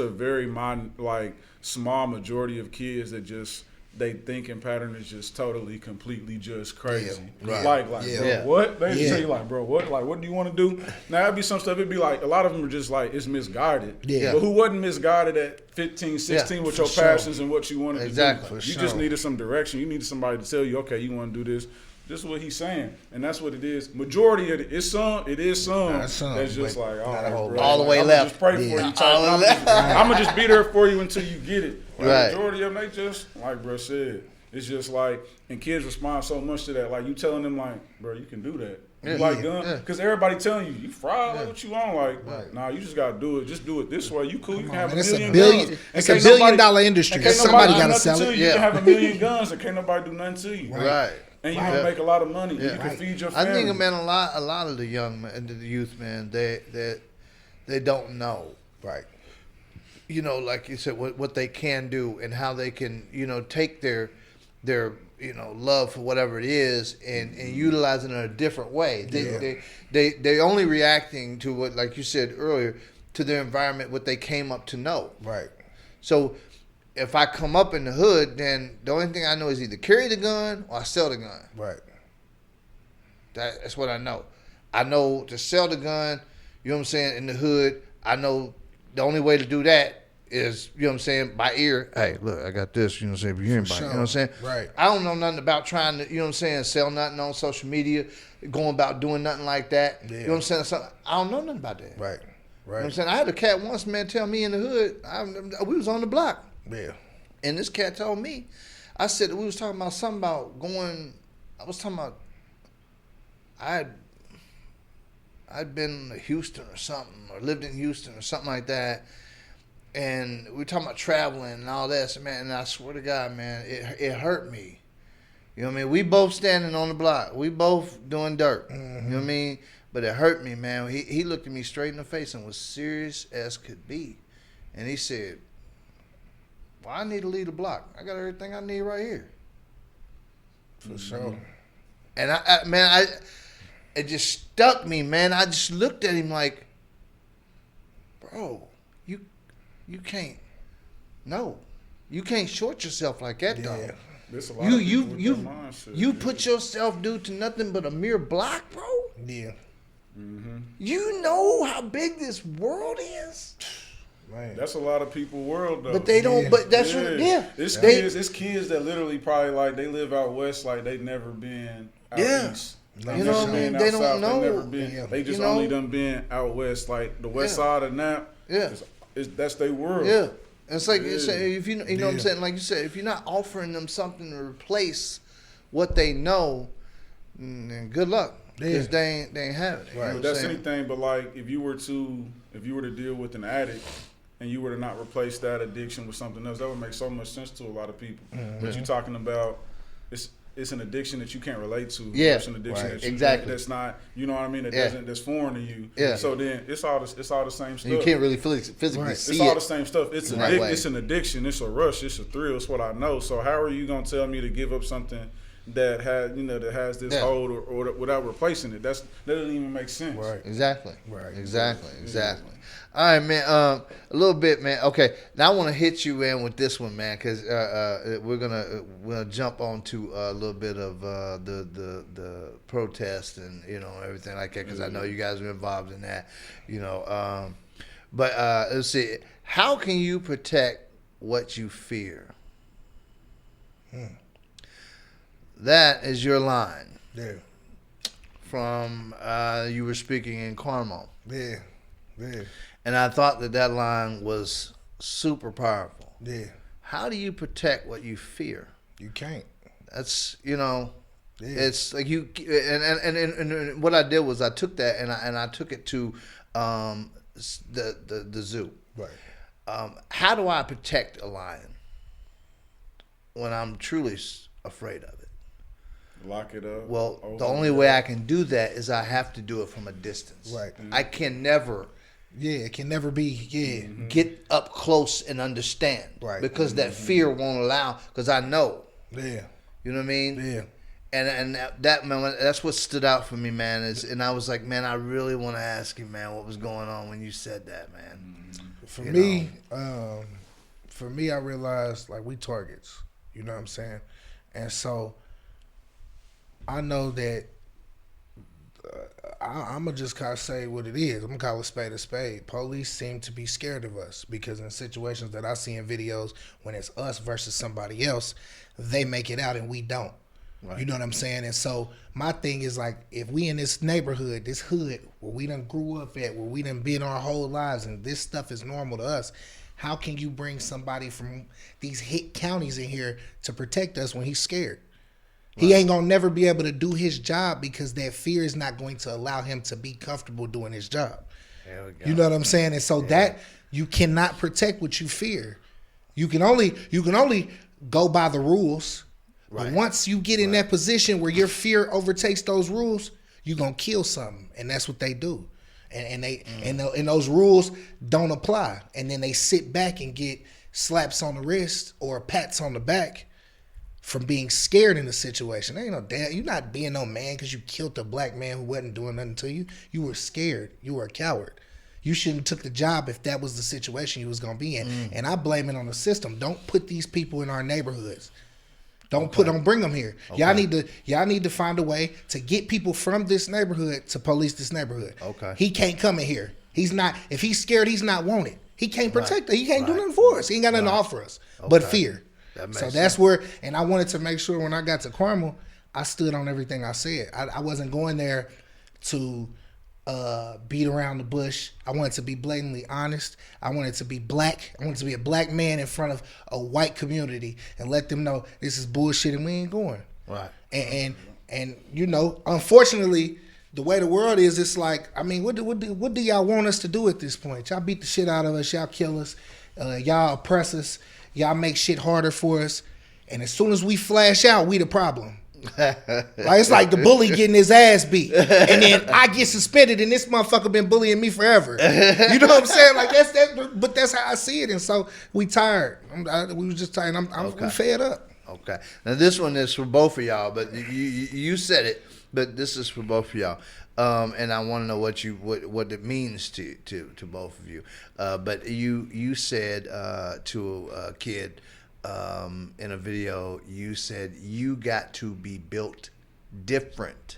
very small majority of kids that just they thinking pattern is just totally, completely just crazy. Yeah. Like, Yeah. bro, Yeah. what? They Yeah. tell you like, bro, what? Like, what do you want to do? Now it'd be some stuff. It'd be like a lot of them are just like it's misguided. Yeah. But who wasn't misguided at 15, 16 Yeah, with for your sure. passions and what you wanted Exactly. to do? For You just sure. needed some direction. You needed somebody to tell you, okay, you want to do this. This is what he's saying, and that's what it is. Majority of it is some. That's just but like all not a right, whole bro. lot. All the way I'm left. Just pray for Yeah. you. All the left. I'm gonna just be there for you until you get it. Like, Right. Majority of them, they just like bro said. It's just like, and kids respond so much to that. Like you telling them, like, bro, you can do that. You like guns, Yeah. because everybody telling you, you fried. Like, what you on? Like, nah, you just gotta do it. Just do it this way. You cool. You can have man, a it's a million billion- guns. it's And a can't billion-dollar industry. and can't Somebody nobody do gotta nothing sell to it. You Yeah. can have a million guns and can't nobody do nothing to you. Right. And you Right. can make a lot of money. Yeah. You can Right. feed your I family. think, man, a lot of the young men, the youth, man, they don't know, Right. you know, like you said, what they can do and how they can, you know, take their love for whatever it is and utilize it in a different way. They're only reacting to what, like you said earlier, to their environment, what they came up to know. Right. So if I come up in the hood, then the only thing I know is either carry the gun or I sell the gun. Right. That's what I know. I know to sell the gun, you know what I'm saying, in the hood, I know the only way to do that is, you know what I'm saying, by ear. Hey, look, I got this, you know what I'm saying, but you ain't buying, you know what I'm saying? Right. I don't know nothing about trying to, you know what I'm saying, sell nothing on social media, going about doing nothing like that. Yeah. You know what I'm saying? So I don't know nothing about that. Right. You know what I'm Right. saying? I had a cat once, man, tell me in the hood, we was on the block. Yeah. And this cat told me, I said, we was talking about something about going, I was talking about, I'd been to Houston or something, or lived in Houston or something like that. And we were talking about traveling and all that. So, man, and I swear to God, man, it hurt me. You know what I mean? We both standing on the block. We both doing dirt. Mm-hmm. You know what I mean? But it hurt me, man. He looked at me straight in the face and was serious as could be. And he said, well, I need to leave the block. I got everything I need right here. For sure. And it just stuck me, man. I just looked at him like, bro, you can't. No, you can't short yourself like that, Yeah. though. There's a lot of people with that mindset, You yeah. put yourself, dude, to nothing but a mere block, bro. Yeah. You know how big this world is. Man. That's a lot of people's world though. But they don't. But that's what. Yeah. It's kids that literally probably like they live out west, like they've never been out east. You know what I mean? They don't know. They never been. They just only done been out west, like the west side of Nap. Yeah. That's their world. Yeah. It's like if you know what I'm saying. Like you said, if you're not offering them something to replace what they know, then good luck. Because they ain't having it. Right. That's anything but like if you were to deal with an addict and you were to not replace that addiction with something else, that would make so much sense to a lot of people. But you're talking about it's an addiction that you can't relate to. Yeah. It's an addiction that's not, you know what I mean, that's foreign to you. Yeah. So then it's all the same stuff. You can't really physically see it's it. all the same stuff. It's an addiction, it's a rush, it's a thrill, it's what I know. So how are you gonna tell me to give up something that has this hold or without replacing it? That doesn't even make sense. Right. Exactly. All right, man. A little bit, man. Okay, now I want to hit you in with this one, man, because we're gonna jump on to a little bit of the protest and everything like that, because I know you guys are involved in that. But let's see. How can you protect what you fear? That is your line. Yeah. From you were speaking in Carmel. Yeah. And I thought that line was super powerful. Yeah. How do you protect what you fear? You can't. That's it's like you and what I did was I took that and I took it to the zoo. Right. How do I protect a lion when I'm truly afraid of it? Lock it up. Well, the only way I can do that is I have to do it from a distance. Right. I can never. Yeah, it can never be. Yeah. Get up close and understand. Right. Because that fear won't allow. Because I know. Yeah. You know what I mean? Yeah. And that moment, that's what stood out for me, man. And I was like, man, I really want to ask you, man, what was going on when you said that, man. For me, I realized like we targets. You know what I'm saying? And so I know that I'm going to just kind of say what it is. I'm going to call a spade a spade. Police seem to be scared of us because in situations that I see in videos, when it's us versus somebody else, they make it out and we don't. Right. You know what I'm saying? And so my thing is like, if we in this neighborhood, this hood, where we done grew up at, where we done been our whole lives and this stuff is normal to us, how can you bring somebody from these hit counties in here to protect us when he's scared? Right. He ain't gonna never be able to do his job because that fear is not going to allow him to be comfortable doing his job. There we go. You know what I'm saying? And so that you cannot protect what you fear. You can only go by the rules. Right. But once you get in that position where your fear overtakes those rules, you're gonna kill something, and that's what they do. And those rules don't apply, and then they sit back and get slaps on the wrist or pats on the back from being scared in the situation. Ain't no damn, you're not being no man because you killed a black man who wasn't doing nothing to you. You were scared. You were a coward. You shouldn't have took the job if that was the situation you was gonna be in. And I blame it on the system. Don't put these people in our neighborhoods. Don't bring them here. Okay. Y'all need to find a way to get people from this neighborhood to police this neighborhood. Okay. He can't come in here. He's not. If he's scared, he's not wanted. He can't protect us. He can't do nothing for us. He ain't got nothing to offer us but fear. So that's where. And I wanted to make sure when I got to Carmel, I stood on everything I said. I wasn't going there to beat around the bush. I wanted to be blatantly honest. I wanted to be black. I wanted to be a black man in front of a white community and let them know this is bullshit and we ain't going. Right. And you know, unfortunately, the way the world is, it's like, I mean, what do y'all want us to do at this point? Y'all beat the shit out of us. Y'all kill us. Y'all oppress us. Y'all make shit harder for us. And as soon as we flash out, we the problem. Like, it's like the bully getting his ass beat, and then I get suspended, and this motherfucker been bullying me forever. You know what I'm saying? Like that's that, but that's how I see it. And so we tired. We was just tired. We fed up. Okay. Now this one is for both of y'all, but you said it, but this is for both of y'all. And I want to know what it means to both of you. But you said to a kid. In a video, you said you got to be built different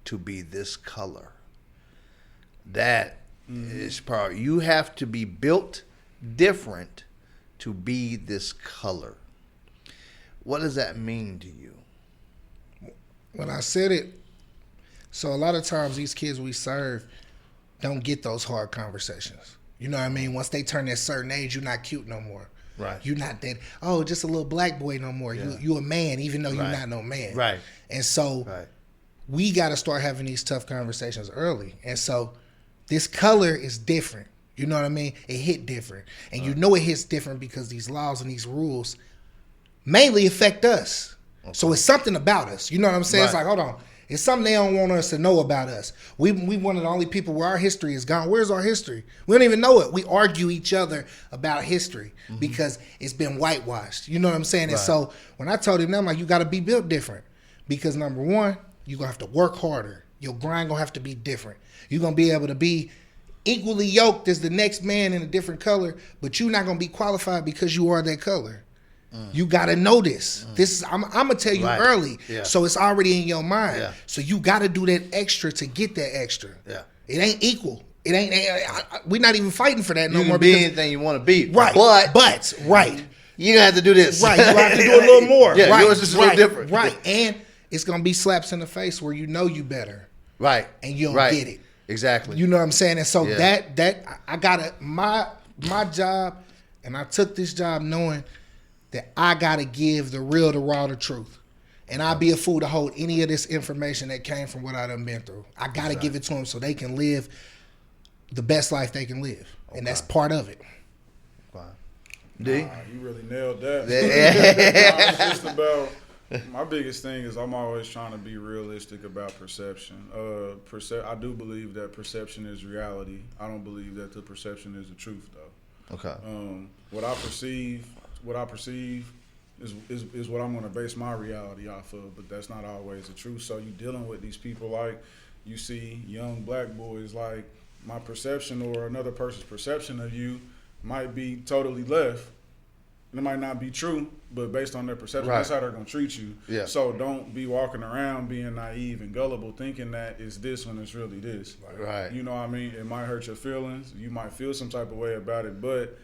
to be this color. That is probably, you have to be built different to be this color. What does that mean to you? When I said it, so a lot of times these kids we serve don't get those hard conversations. You know what I mean? Once they turn that certain age, you're not cute no more. Right. You're not that, oh, just a little black boy no more. Yeah. You a man, even though you're Right. not no man. Right. And so Right. we got to start having these tough conversations early. And so this color is different. You know what I mean? It hit different. And you know it hits different because these laws and these rules mainly affect us. Okay. So it's something about us. You know what I'm saying? It's Right. like, hold on. It's something they don't want us to know about us. We one of the only people where our history is gone. Where's our history? We don't even know it. We argue each other about history because it's been whitewashed. You know what I'm saying? And so when I told him, I'm like, you got to be built different. Because number one, you're going to have to work harder. Your grind going to have to be different. You're going to be able to be equally yoked as the next man in a different color, but you're not going to be qualified because you are that color. You got to know this. This is I'm going to tell you Right. early, Yeah. so it's already in your mind. Yeah. So you got to do that extra to get that extra. Yeah. It ain't equal. It ain't. We're not even fighting for that no You more. can be because- anything you want to be. right. But right. you're going to have to do this. Right. You have to do a little more. Yeah, right. yours is a right. little different. Right. And it's going to be slaps in the face where you know you better. Right. And you don't Right. get it. Exactly. You know what I'm saying? And so Yeah. that I gotta my job, and I took this job knowing that I gotta give the real, the raw, the truth. And I'd be a fool to hold any of this information that came from what I done been through. I gotta give it to them so they can live the best life they can live. And that's part of it. D? You really nailed that. It's just about, my biggest thing is I'm always trying to be realistic about perception. I do believe that perception is reality. I don't believe that the perception is the truth, though. Okay. What I perceive is what I'm going to base my reality off of, but that's not always the truth. So you dealing with these people like you see young black boys, like my perception or another person's perception of you might be totally left. And it might not be true, but based on their perception, Right. that's how they're going to treat you. Yeah. So don't be walking around being naive and gullible thinking that it's this when it's really this. Right. You know what I mean? It might hurt your feelings. You might feel some type of way about it, but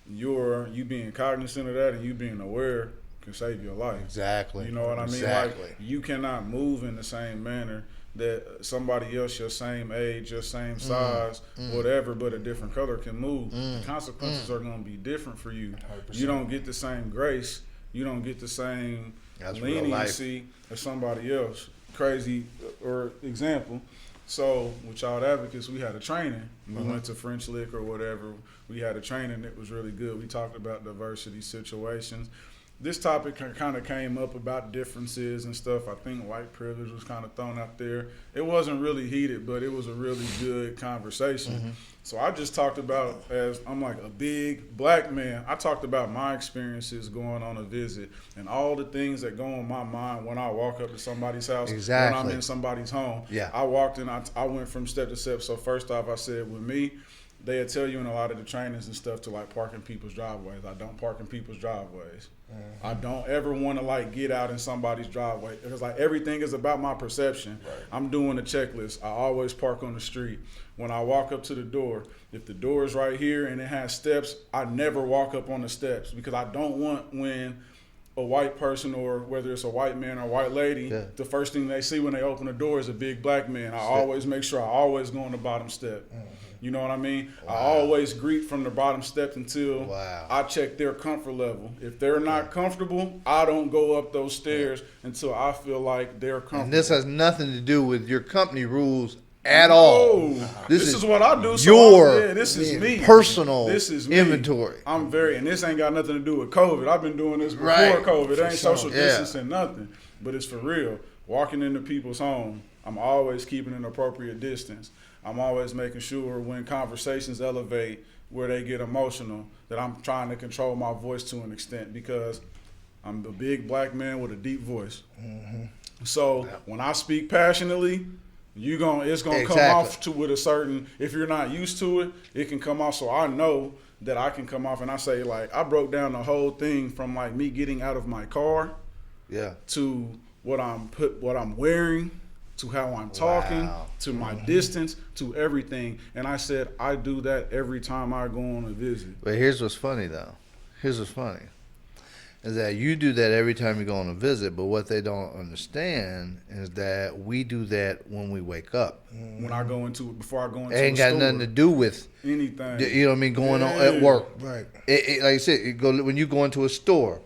you being cognizant of that and you being aware can save your life. Exactly. You know what I mean? Exactly. Like, you cannot move in the same manner that somebody else your same age, your same size, whatever, but a different color can move. The consequences are going to be different for you. 100%. You don't get the same grace. You don't get the same That's real life. leniency as somebody else. Crazy or example. So with Child Advocates, we had a training. We went to French Lick or whatever. We had a training that was really good. We talked about diversity situations. This topic kind of came up about differences and stuff. I think white privilege was kind of thrown out there. It wasn't really heated, but it was a really good conversation. So I just talked about, as I'm like a big black man, I talked about my experiences going on a visit and all the things that go in my mind when I walk up to somebody's house, Exactly. when I'm in somebody's home. Yeah. I walked in, I went from step to step. So first off, I said with me, they'll tell you in a lot of the trainings and stuff to like park in people's driveways. I don't park in people's driveways. I don't ever want to like get out in somebody's driveway because like everything is about my perception. Right. I'm doing a checklist. I always park on the street. When I walk up to the door, if the door is right here and it has steps, I never walk up on the steps because I don't want when a white person or whether it's a white man or a white lady, the first thing they see when they open the door is a big black man. I always make sure I always go on the bottom step. You know what I mean? Wow. I always greet from the bottom step until I check their comfort level. If they're not comfortable, I don't go up those stairs until I feel like they're comfortable. And this has nothing to do with your company rules at all. This is what I do. This is me. Personal this is me. inventory. And this ain't got nothing to do with COVID. I've been doing this before COVID. It ain't social distancing, nothing. But it's for real. Walking into people's home, I'm always keeping an appropriate distance. I'm always making sure when conversations elevate where they get emotional that I'm trying to control my voice to an extent because I'm a big black man with a deep voice. So when I speak passionately, it's gonna come off with a certain. If you're not used to it, it can come off. So I know that I can come off and I say like I broke down the whole thing from like me getting out of my car, to what I'm wearing, to how I'm talking, Wow. to my distance, to everything. And I said, I do that every time I go on a visit. But here's what's funny, though. Here's what's funny. Is that you do that every time you go on a visit, but what they don't understand is that we do that when we wake up. When I go into it, before I go into It ain't the got store, nothing to do with, anything. you know what I mean, going on at work. Right. Like I said, when you go into a store,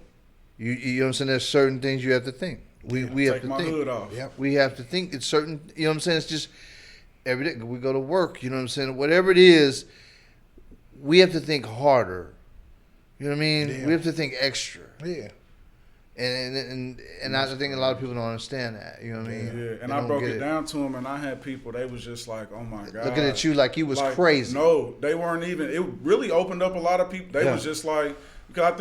you know what I'm saying, there's certain things you have to think. We have Take to my think. hood off. Yep. We have to think it's certain, you know what I'm saying, it's just every day we go to work, you know what I'm saying, whatever it is, we have to think harder. You know what I mean? Yeah. We have to think extra. Yeah. And I think a lot of people don't understand that. You know what I mean? Yeah, and They I don't broke get it down to them, and I had people, they was just like, oh my God. looking at you like you was Like, crazy. No, they weren't even, it really opened up a lot of people. They Yeah. was just like, because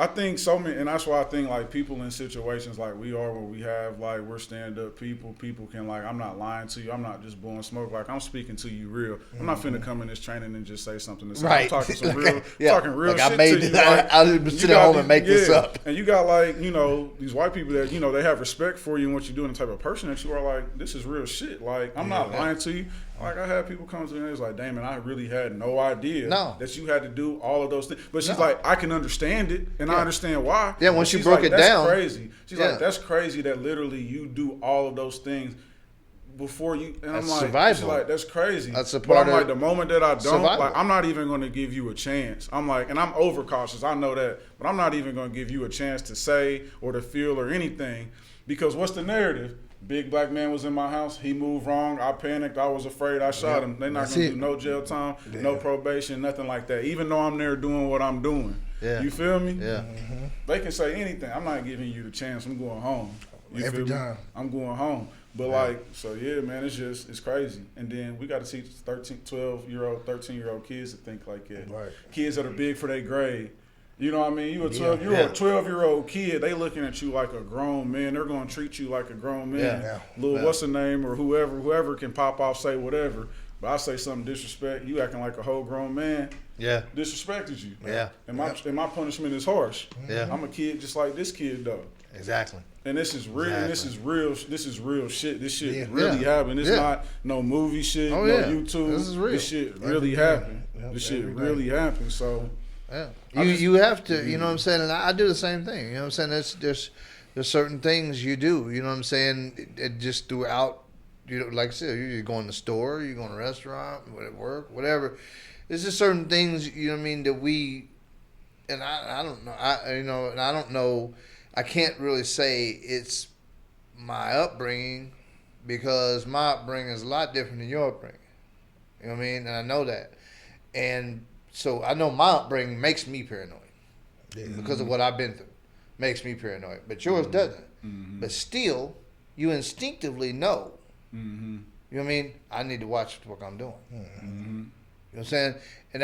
I think so many, and that's why I think like people in situations like we are, where we have like, we're stand up people can like, I'm not lying to you, I'm not just blowing smoke, like I'm speaking to you real. I'm not finna come in this training and just say something to say. Right. I'm talking some real, Yeah. talking real Like, I shit made to you. this- I didn't you sit got at home these- and make this up. And you got like, you know, these white people that, you know, they have respect for you and what you do and the type of person that you are. Like, this is real shit. Like, I'm not lying to you. Like, I had people come to me and it's like, Damon, I really had no idea that you had to do all of those things. But she's like, I can understand it, and I understand why. Yeah, once But you she's broke like, it that's down. crazy. She's Yeah. like, that's crazy that literally you do all of those things before you. And That's I'm like, survival. she's like, that's crazy. That's a But part I'm like, of the moment that I don't, survival. like, I'm not even going to give you a chance. I'm like, and I'm overcautious. I know that, but I'm not even going to give you a chance to say or to feel or anything, because what's the narrative? Big black man was in my house. He moved wrong. I panicked. I was afraid. I shot him. They're not That's going to it. do no jail time, no probation, nothing like that. Even though I'm there doing what I'm doing. Yeah. You feel me? Yeah. They can say anything. I'm not giving you the chance. I'm going home. You Every feel me? time. I'm going home. But like, so yeah, man, it's crazy. And then we got to teach 12-year-old, 13-year-old kids to think like that. Right. Kids that are big for their grade. You know what I mean? You're a 12-year-old kid. They looking at you like a grown man. They're gonna treat you like a grown man. Yeah. Little what's the name or whoever can pop off, say whatever. But I say something disrespect, you acting like a whole grown man. Yeah. Disrespected you. Yeah. And my punishment is harsh. Yeah. I'm a kid just like this kid though. Exactly. And this is real. And this is real. This is real shit. This shit Yeah. really Yeah. happened. It's Yeah. not no movie shit. Oh, no yeah. YouTube. This is real. This shit really Every day. happened. Yep, This shit every day. really happened. So Yeah. I just- You have to, you know what I'm saying? And I do the same thing. You know what I'm saying? There's certain things you do, you know what I'm saying? It just throughout, you know, like I said, you go in the store, you go in a restaurant, at work, whatever. There's just certain things, you know what I mean, that we, and I don't know, and I don't know, I can't really say it's my upbringing, because my upbringing is a lot different than your upbringing. You know what I mean? And I know that. And so I know my upbringing makes me paranoid because of what I've been through. Makes me paranoid. But yours doesn't. But still, you instinctively know. You know what I mean? I need to watch what I'm doing. You know what I'm saying? And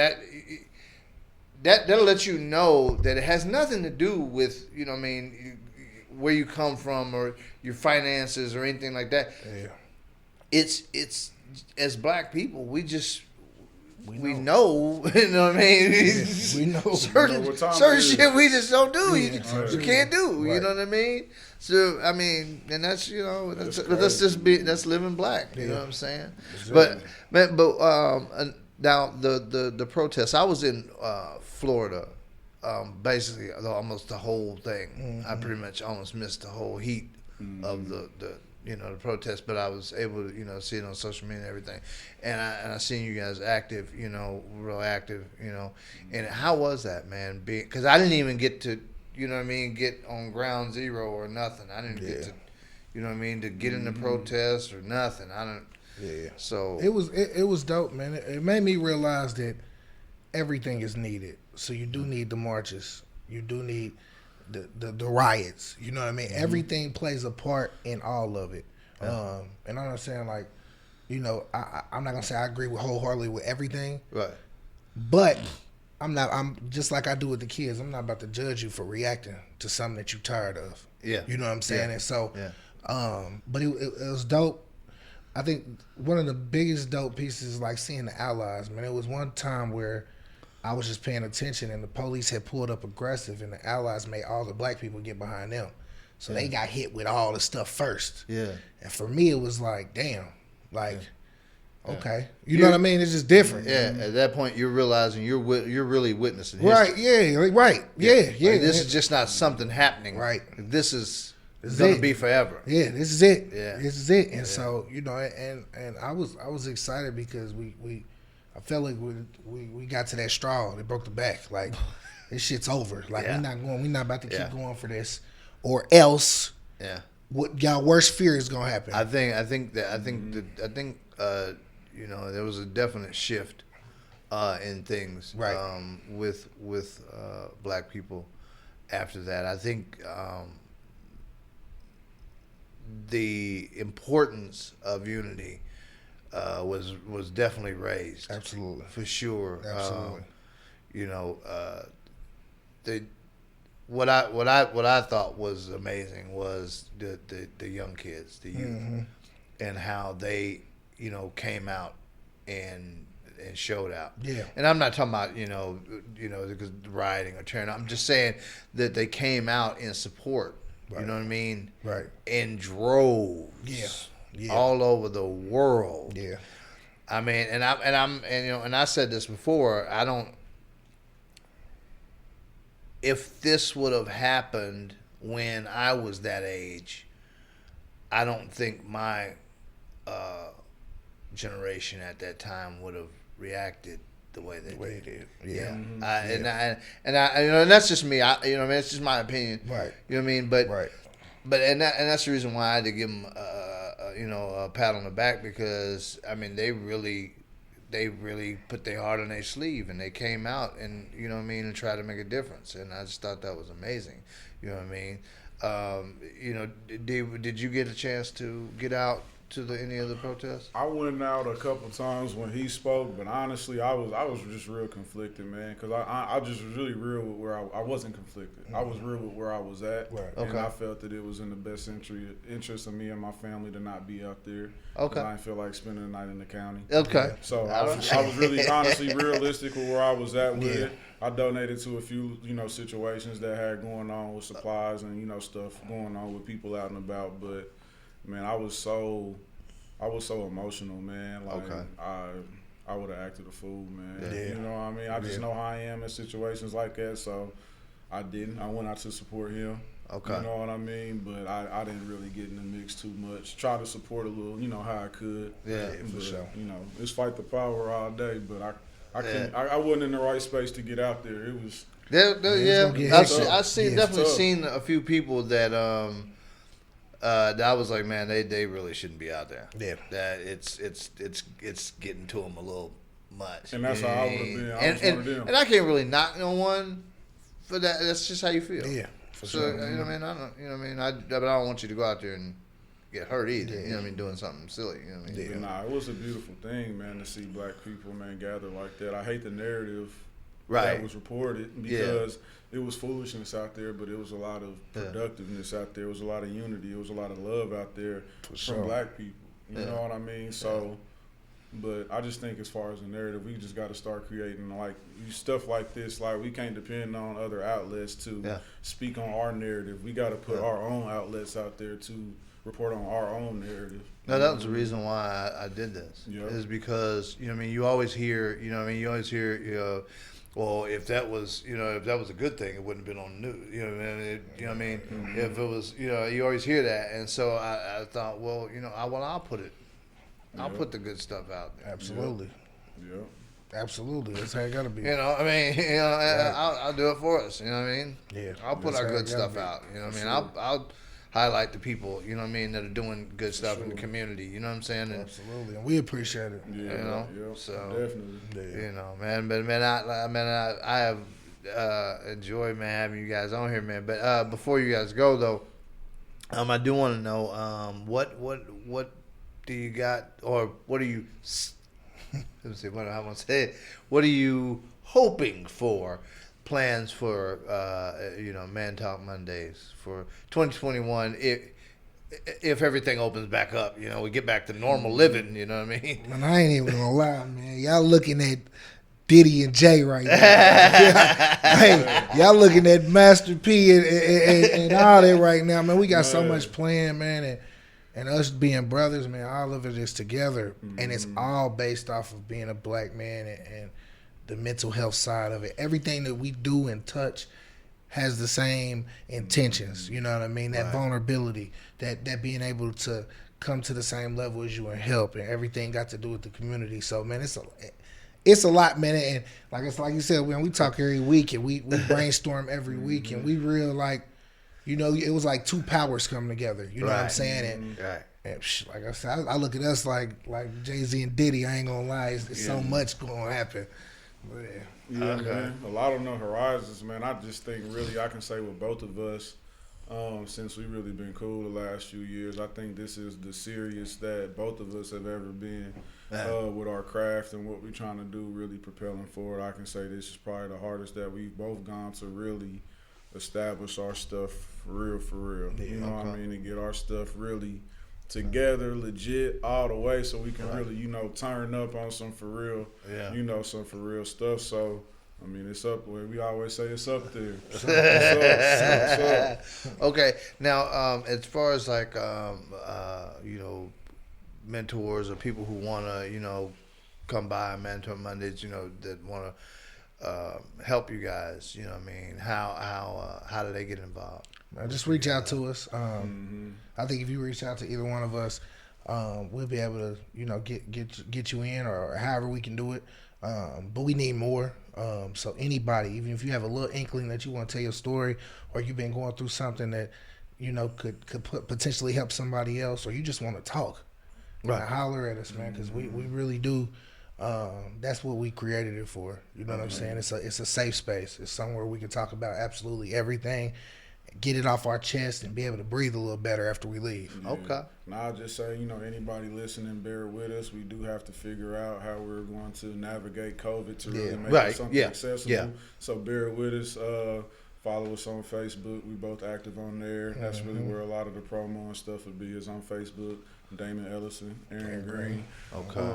that'll let you know that it has nothing to do with, you know what I mean, where you come from or your finances or anything like that. Yeah. It's as black people, we know, you know what I mean? We know. certain We know what time certain it is. shit we just don't do. You Yeah. can't do. You Right. know what I mean? So I mean, and that's, you know, that's living black. You know what I'm saying? But now the protests. I was in Florida, basically almost the whole thing. I pretty much almost missed the whole heat of the protest, but I was able to, see it on social media and everything. And I seen you guys active, real active, And how was that, man? Because I didn't even get to, get on ground zero or nothing. I didn't get to, to get in the protest or nothing. I don't. Yeah. So it was dope, man. It made me realize that everything is needed. So you do need the marches. You do need the riots. You know what I mean? Everything plays a part in all of it. And I'm not saying like, I'm not gonna say I agree with wholeheartedly with everything. right. But I'm just like I do with the kids. I'm not about to judge you for reacting to something that you're tired of. Yeah. You know what I'm saying? Yeah. And so, Yeah. but it was dope. I think one of the biggest dope pieces is like seeing the allies, man. It was one time where I was just paying attention and the police had pulled up aggressive and the allies made all the black people get behind them. So they got hit with all the stuff first. Yeah. And for me, it was like, damn, like, okay, you know what I mean? It's just different. Yeah, at that point, you're realizing you're really witnessing history. Right? Yeah. Right. Yeah. Like, this is just not something happening. Right. This is This gonna is it. be forever. Yeah, this is it. Yeah. This is it. And so, you know, and I was excited because I felt like we got to that straw that broke the back. Like, this shit's over. Like, Yeah. we're not about to keep Yeah. going for this, or else Yeah. what y'all worst fear is gonna happen. I think you know, there was a definite shift in things Right. with black people after that. I think the importance of unity was definitely raised. Absolutely. For sure. Absolutely. You know, what I thought was amazing was the young kids, the youth, and how they, you know, came out and showed out. Yeah. And I'm not talking about, you know, because rioting or tearing up. I'm just saying that they came out in support. Right. You know what I mean? Right. In droves. Yeah. All over the world. Yeah. I mean, and I said this before. If this would have happened when I was that age, I don't think my generation at that time would have reacted the way they did. Yeah. And you know, and that's just me. You know, what I mean, it's just my opinion. Right. You know what I mean? But Right. and that's the reason why I had to give them a pat on the back, because I mean they really put their heart on their sleeve, and they came out and, you know what I mean, and tried to make a difference, and I just thought that was amazing. You know what I mean? You know, did you get a chance to get out to any of the protests? I went out a couple times when he spoke, but honestly, I was just real conflicted, man, because I just was really real with where I wasn't conflicted. I was real with where I was at, Right. and Okay. I felt that it was in the best interest of me and my family to not be out there. Okay. I didn't feel like spending the night in the county. Okay. So I was really honestly realistic with where I was at with Yeah. it. I donated to a few, you know, situations that had going on with supplies and, you know, stuff going on with people out and about. But man, I was so emotional, man. Like Okay. I would have acted a fool, man. Yeah. You know what I mean? I just know how I am in situations like that, so I didn't. I went out to support him. Okay. You know what I mean? But I didn't really get in the mix too much. Try to support a little, you know, how I could. Yeah, for But, sure. You know, it's fight the power all day, but I couldn't. Yeah. I wasn't in the right space to get out there. It was. Yeah, gonna get I hectic. see Yeah. definitely Tough. seen a few people that that I was like, man, they really shouldn't be out there. Yeah. That it's getting to them a little much. And that's how I would've been. I was one of them. And I can't really knock no one for that. That's just how you feel. Yeah. For So sure. you know what I mean? I don't. You know what I mean? But I don't want you to go out there and get hurt either. You know what I mean? Doing something silly. You know what I mean? But nah, it was a beautiful thing, man, to see black people, man, gather like that. I hate the narrative Right. that was reported because it was foolishness out there, but it was a lot of productiveness out there. It was a lot of unity. It was a lot of love out there from sure. black people. You know what I mean? So, but I just think as far as the narrative, we just got to start creating like stuff like this. Like we can't depend on other outlets to speak on our narrative. We got to put our own outlets out there to report on our own narrative. No, that was the reason why I did this. Yeah. Is because, you know what I mean, you always hear, you know what I mean, you always hear, well, if that was a good thing, it wouldn't have been on the news. You know what I mean? You know what I mean? Mm-hmm. If it was, you know, you always hear that. And so I thought, well, you know, I'll put it. I'll put the good stuff out there. Absolutely. Yeah. Absolutely. That's how it gotta be. You know, I mean, you know, I'll do it for us. You know what I mean? Yeah. I'll put That's our how good it gotta stuff be. out. You know what I mean? I'll highlight the people, you know what I mean, that are doing good stuff in the community. You know what I'm saying? And, Absolutely. And we appreciate it. Yeah. You know, yeah, so- definitely. you know, man, but man, I have enjoyed, man, having you guys on here, man. But before you guys go though, I do want to know what do you got, or what are you? Let me see. What I want to say. What are you hoping for? Plans for you know, Man Talk Mondays for 2021. If everything opens back up, you know, we get back to normal living. You know what I mean? Man, I ain't even gonna lie, man. Y'all looking at Diddy and Jay right now. Hey, y'all looking at Master P and all that right now, man. We got so much planned, man, and us being brothers, man. All of it is together, and it's all based off of being a black man and the mental health side of it. Everything that we do and touch has the same intentions. You know what I mean? That vulnerability, that being able to come to the same level as you and help, and everything got to do with the community. So, man, it's a lot, man. And like you said, when we talk every week and we brainstorm every week, and we real like, you know, it was like two powers coming together. You know what I'm saying? And like I said, I look at us like Jay-Z and Diddy. I ain't gonna lie, it's so much gonna happen. But, man. A lot on the horizons, man. I just think really I can say with both of us, since we really been cool the last few years, I think this is the serious that both of us have ever been with our craft and what we're trying to do, really propelling forward. I can say this is probably the hardest that we've both gone to really establish our stuff for real. You know what I mean? To get our stuff really together, legit, all the way, so we can really, you know, turn up on some for real, you know, some for real stuff. So, I mean, it's up. We always say it's up there. It's up. Okay, now as far as like you know, mentors or people who want to, you know, come by Mentor Mondays, you know, that want to help you guys, you know what I mean? How do they get involved? Just reach out to us. I think if you reach out to either one of us, we'll be able to, you know, get you in or however we can do it. But we need more. So anybody, even if you have a little inkling that you want to tell your story, or you've been going through something that, you know, could potentially help somebody else, or you just want to talk, holler at us, man, because we really do. That's what we created it for. You know what I'm saying? It's a safe space. It's somewhere we can talk about absolutely everything, get it off our chest, and be able to breathe a little better after we leave. Okay. Now I'll just say, you know, anybody listening, bear with us. We do have to figure out how we're going to navigate COVID to really make it something accessible. Yeah. So bear with us. Follow us on Facebook. We both active on there. That's really where a lot of the promo and stuff would be, is on Facebook. Damon Ellison, Aaron Green. Okay.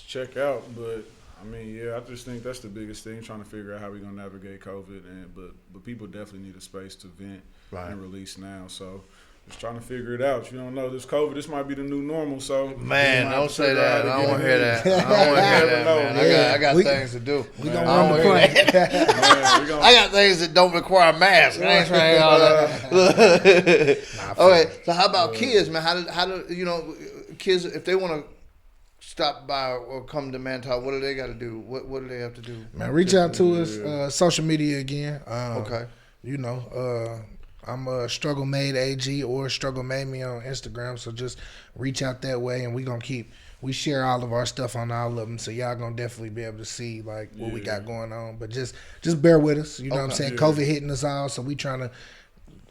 Check out, but I mean, I just think that's the biggest thing, trying to figure out how we're gonna navigate COVID, but people definitely need a space to vent and release now. So just trying to figure it out. You don't know, this COVID, this might be the new normal. So man, don't say that. I don't want to hear that. I don't want to hear that, man. I got things to do. We gonna run the plane. I got things that don't require masks. I ain't trying to all that. Okay, so how about kids, man? How do you know, kids, if they want to stop by or come to Mantalk, what do they got to do? What do they have to do? Man, reach out to us, social media again. Okay. You know, I'm a Struggle Made AG or Struggle Made Me on Instagram, so just reach out that way, and we share all of our stuff on all of them, so y'all gonna definitely be able to see like what we got going on. But just bear with us, you know what I'm saying? COVID hitting us all, so we trying to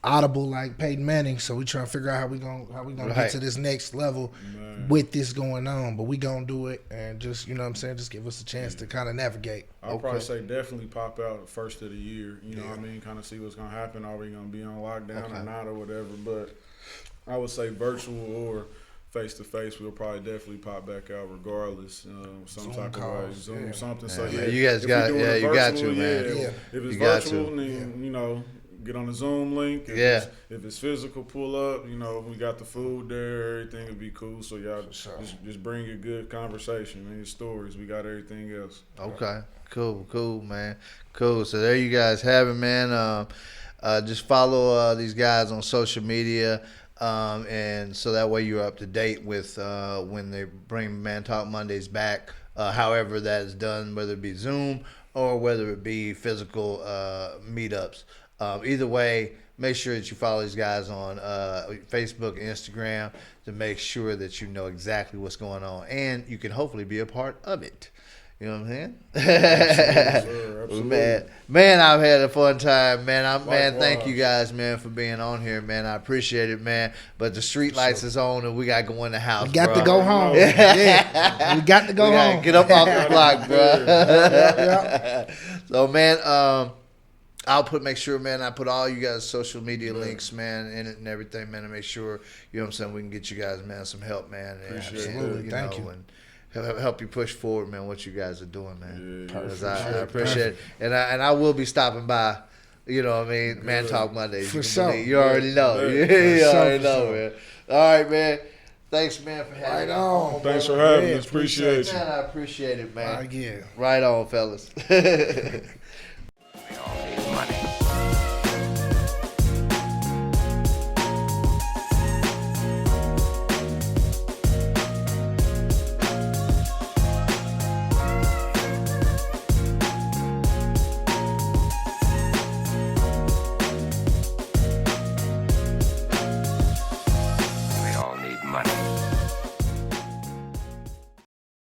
audible like Peyton Manning, so we trying to figure out how we gonna get to this next level with this going on. But we gonna do it, and just, you know what I'm saying, just give us a chance to kind of navigate. I'll probably say definitely pop out the first of the year, you know what I mean, kind of see what's gonna happen. Are we gonna be on lockdown or not, or whatever? But I would say virtual or face to face, we'll probably definitely pop back out regardless, some type of way, Zoom, something. So you guys got, you got to, man. If it's virtual, then you know, get on the Zoom link. If it's physical, pull up. You know, we got the food there. Everything will be cool. So y'all just bring a good conversation and your stories. We got everything else. Okay, cool, man. Cool. So there you guys have it, man. Just follow these guys on social media. And so that way you're up to date with when they bring Man Talk Mondays back, however that is done, whether it be Zoom or whether it be physical meetups. Either way, make sure that you follow these guys on Facebook and Instagram to make sure that you know exactly what's going on, and you can hopefully be a part of it. You know what I'm saying? Absolutely. Man, I've had a fun time, man. Thank you guys, man, for being on here, man. I appreciate it, man. But the street lights is on, and we got to go in the house. We got to go home. We got to go home. Get up off the block, bro. So, man, make sure, man, I put all you guys' social media links, man, in it and everything, man, to make sure, you know what I'm saying, we can get you guys, man, some help, man. Absolutely. Thank you. help you push forward, man. What you guys are doing, man. Yeah, 'Cause I appreciate it, and I will be stopping by. You know what I mean? Man Talk Mondays. For sure. You already know. Yeah. You already For know, sure. man. All right, man. Thanks, man, for having Right me. on. Thanks for brother. having us. Appreciate you. Man, I appreciate it, man. Again. Right on, fellas.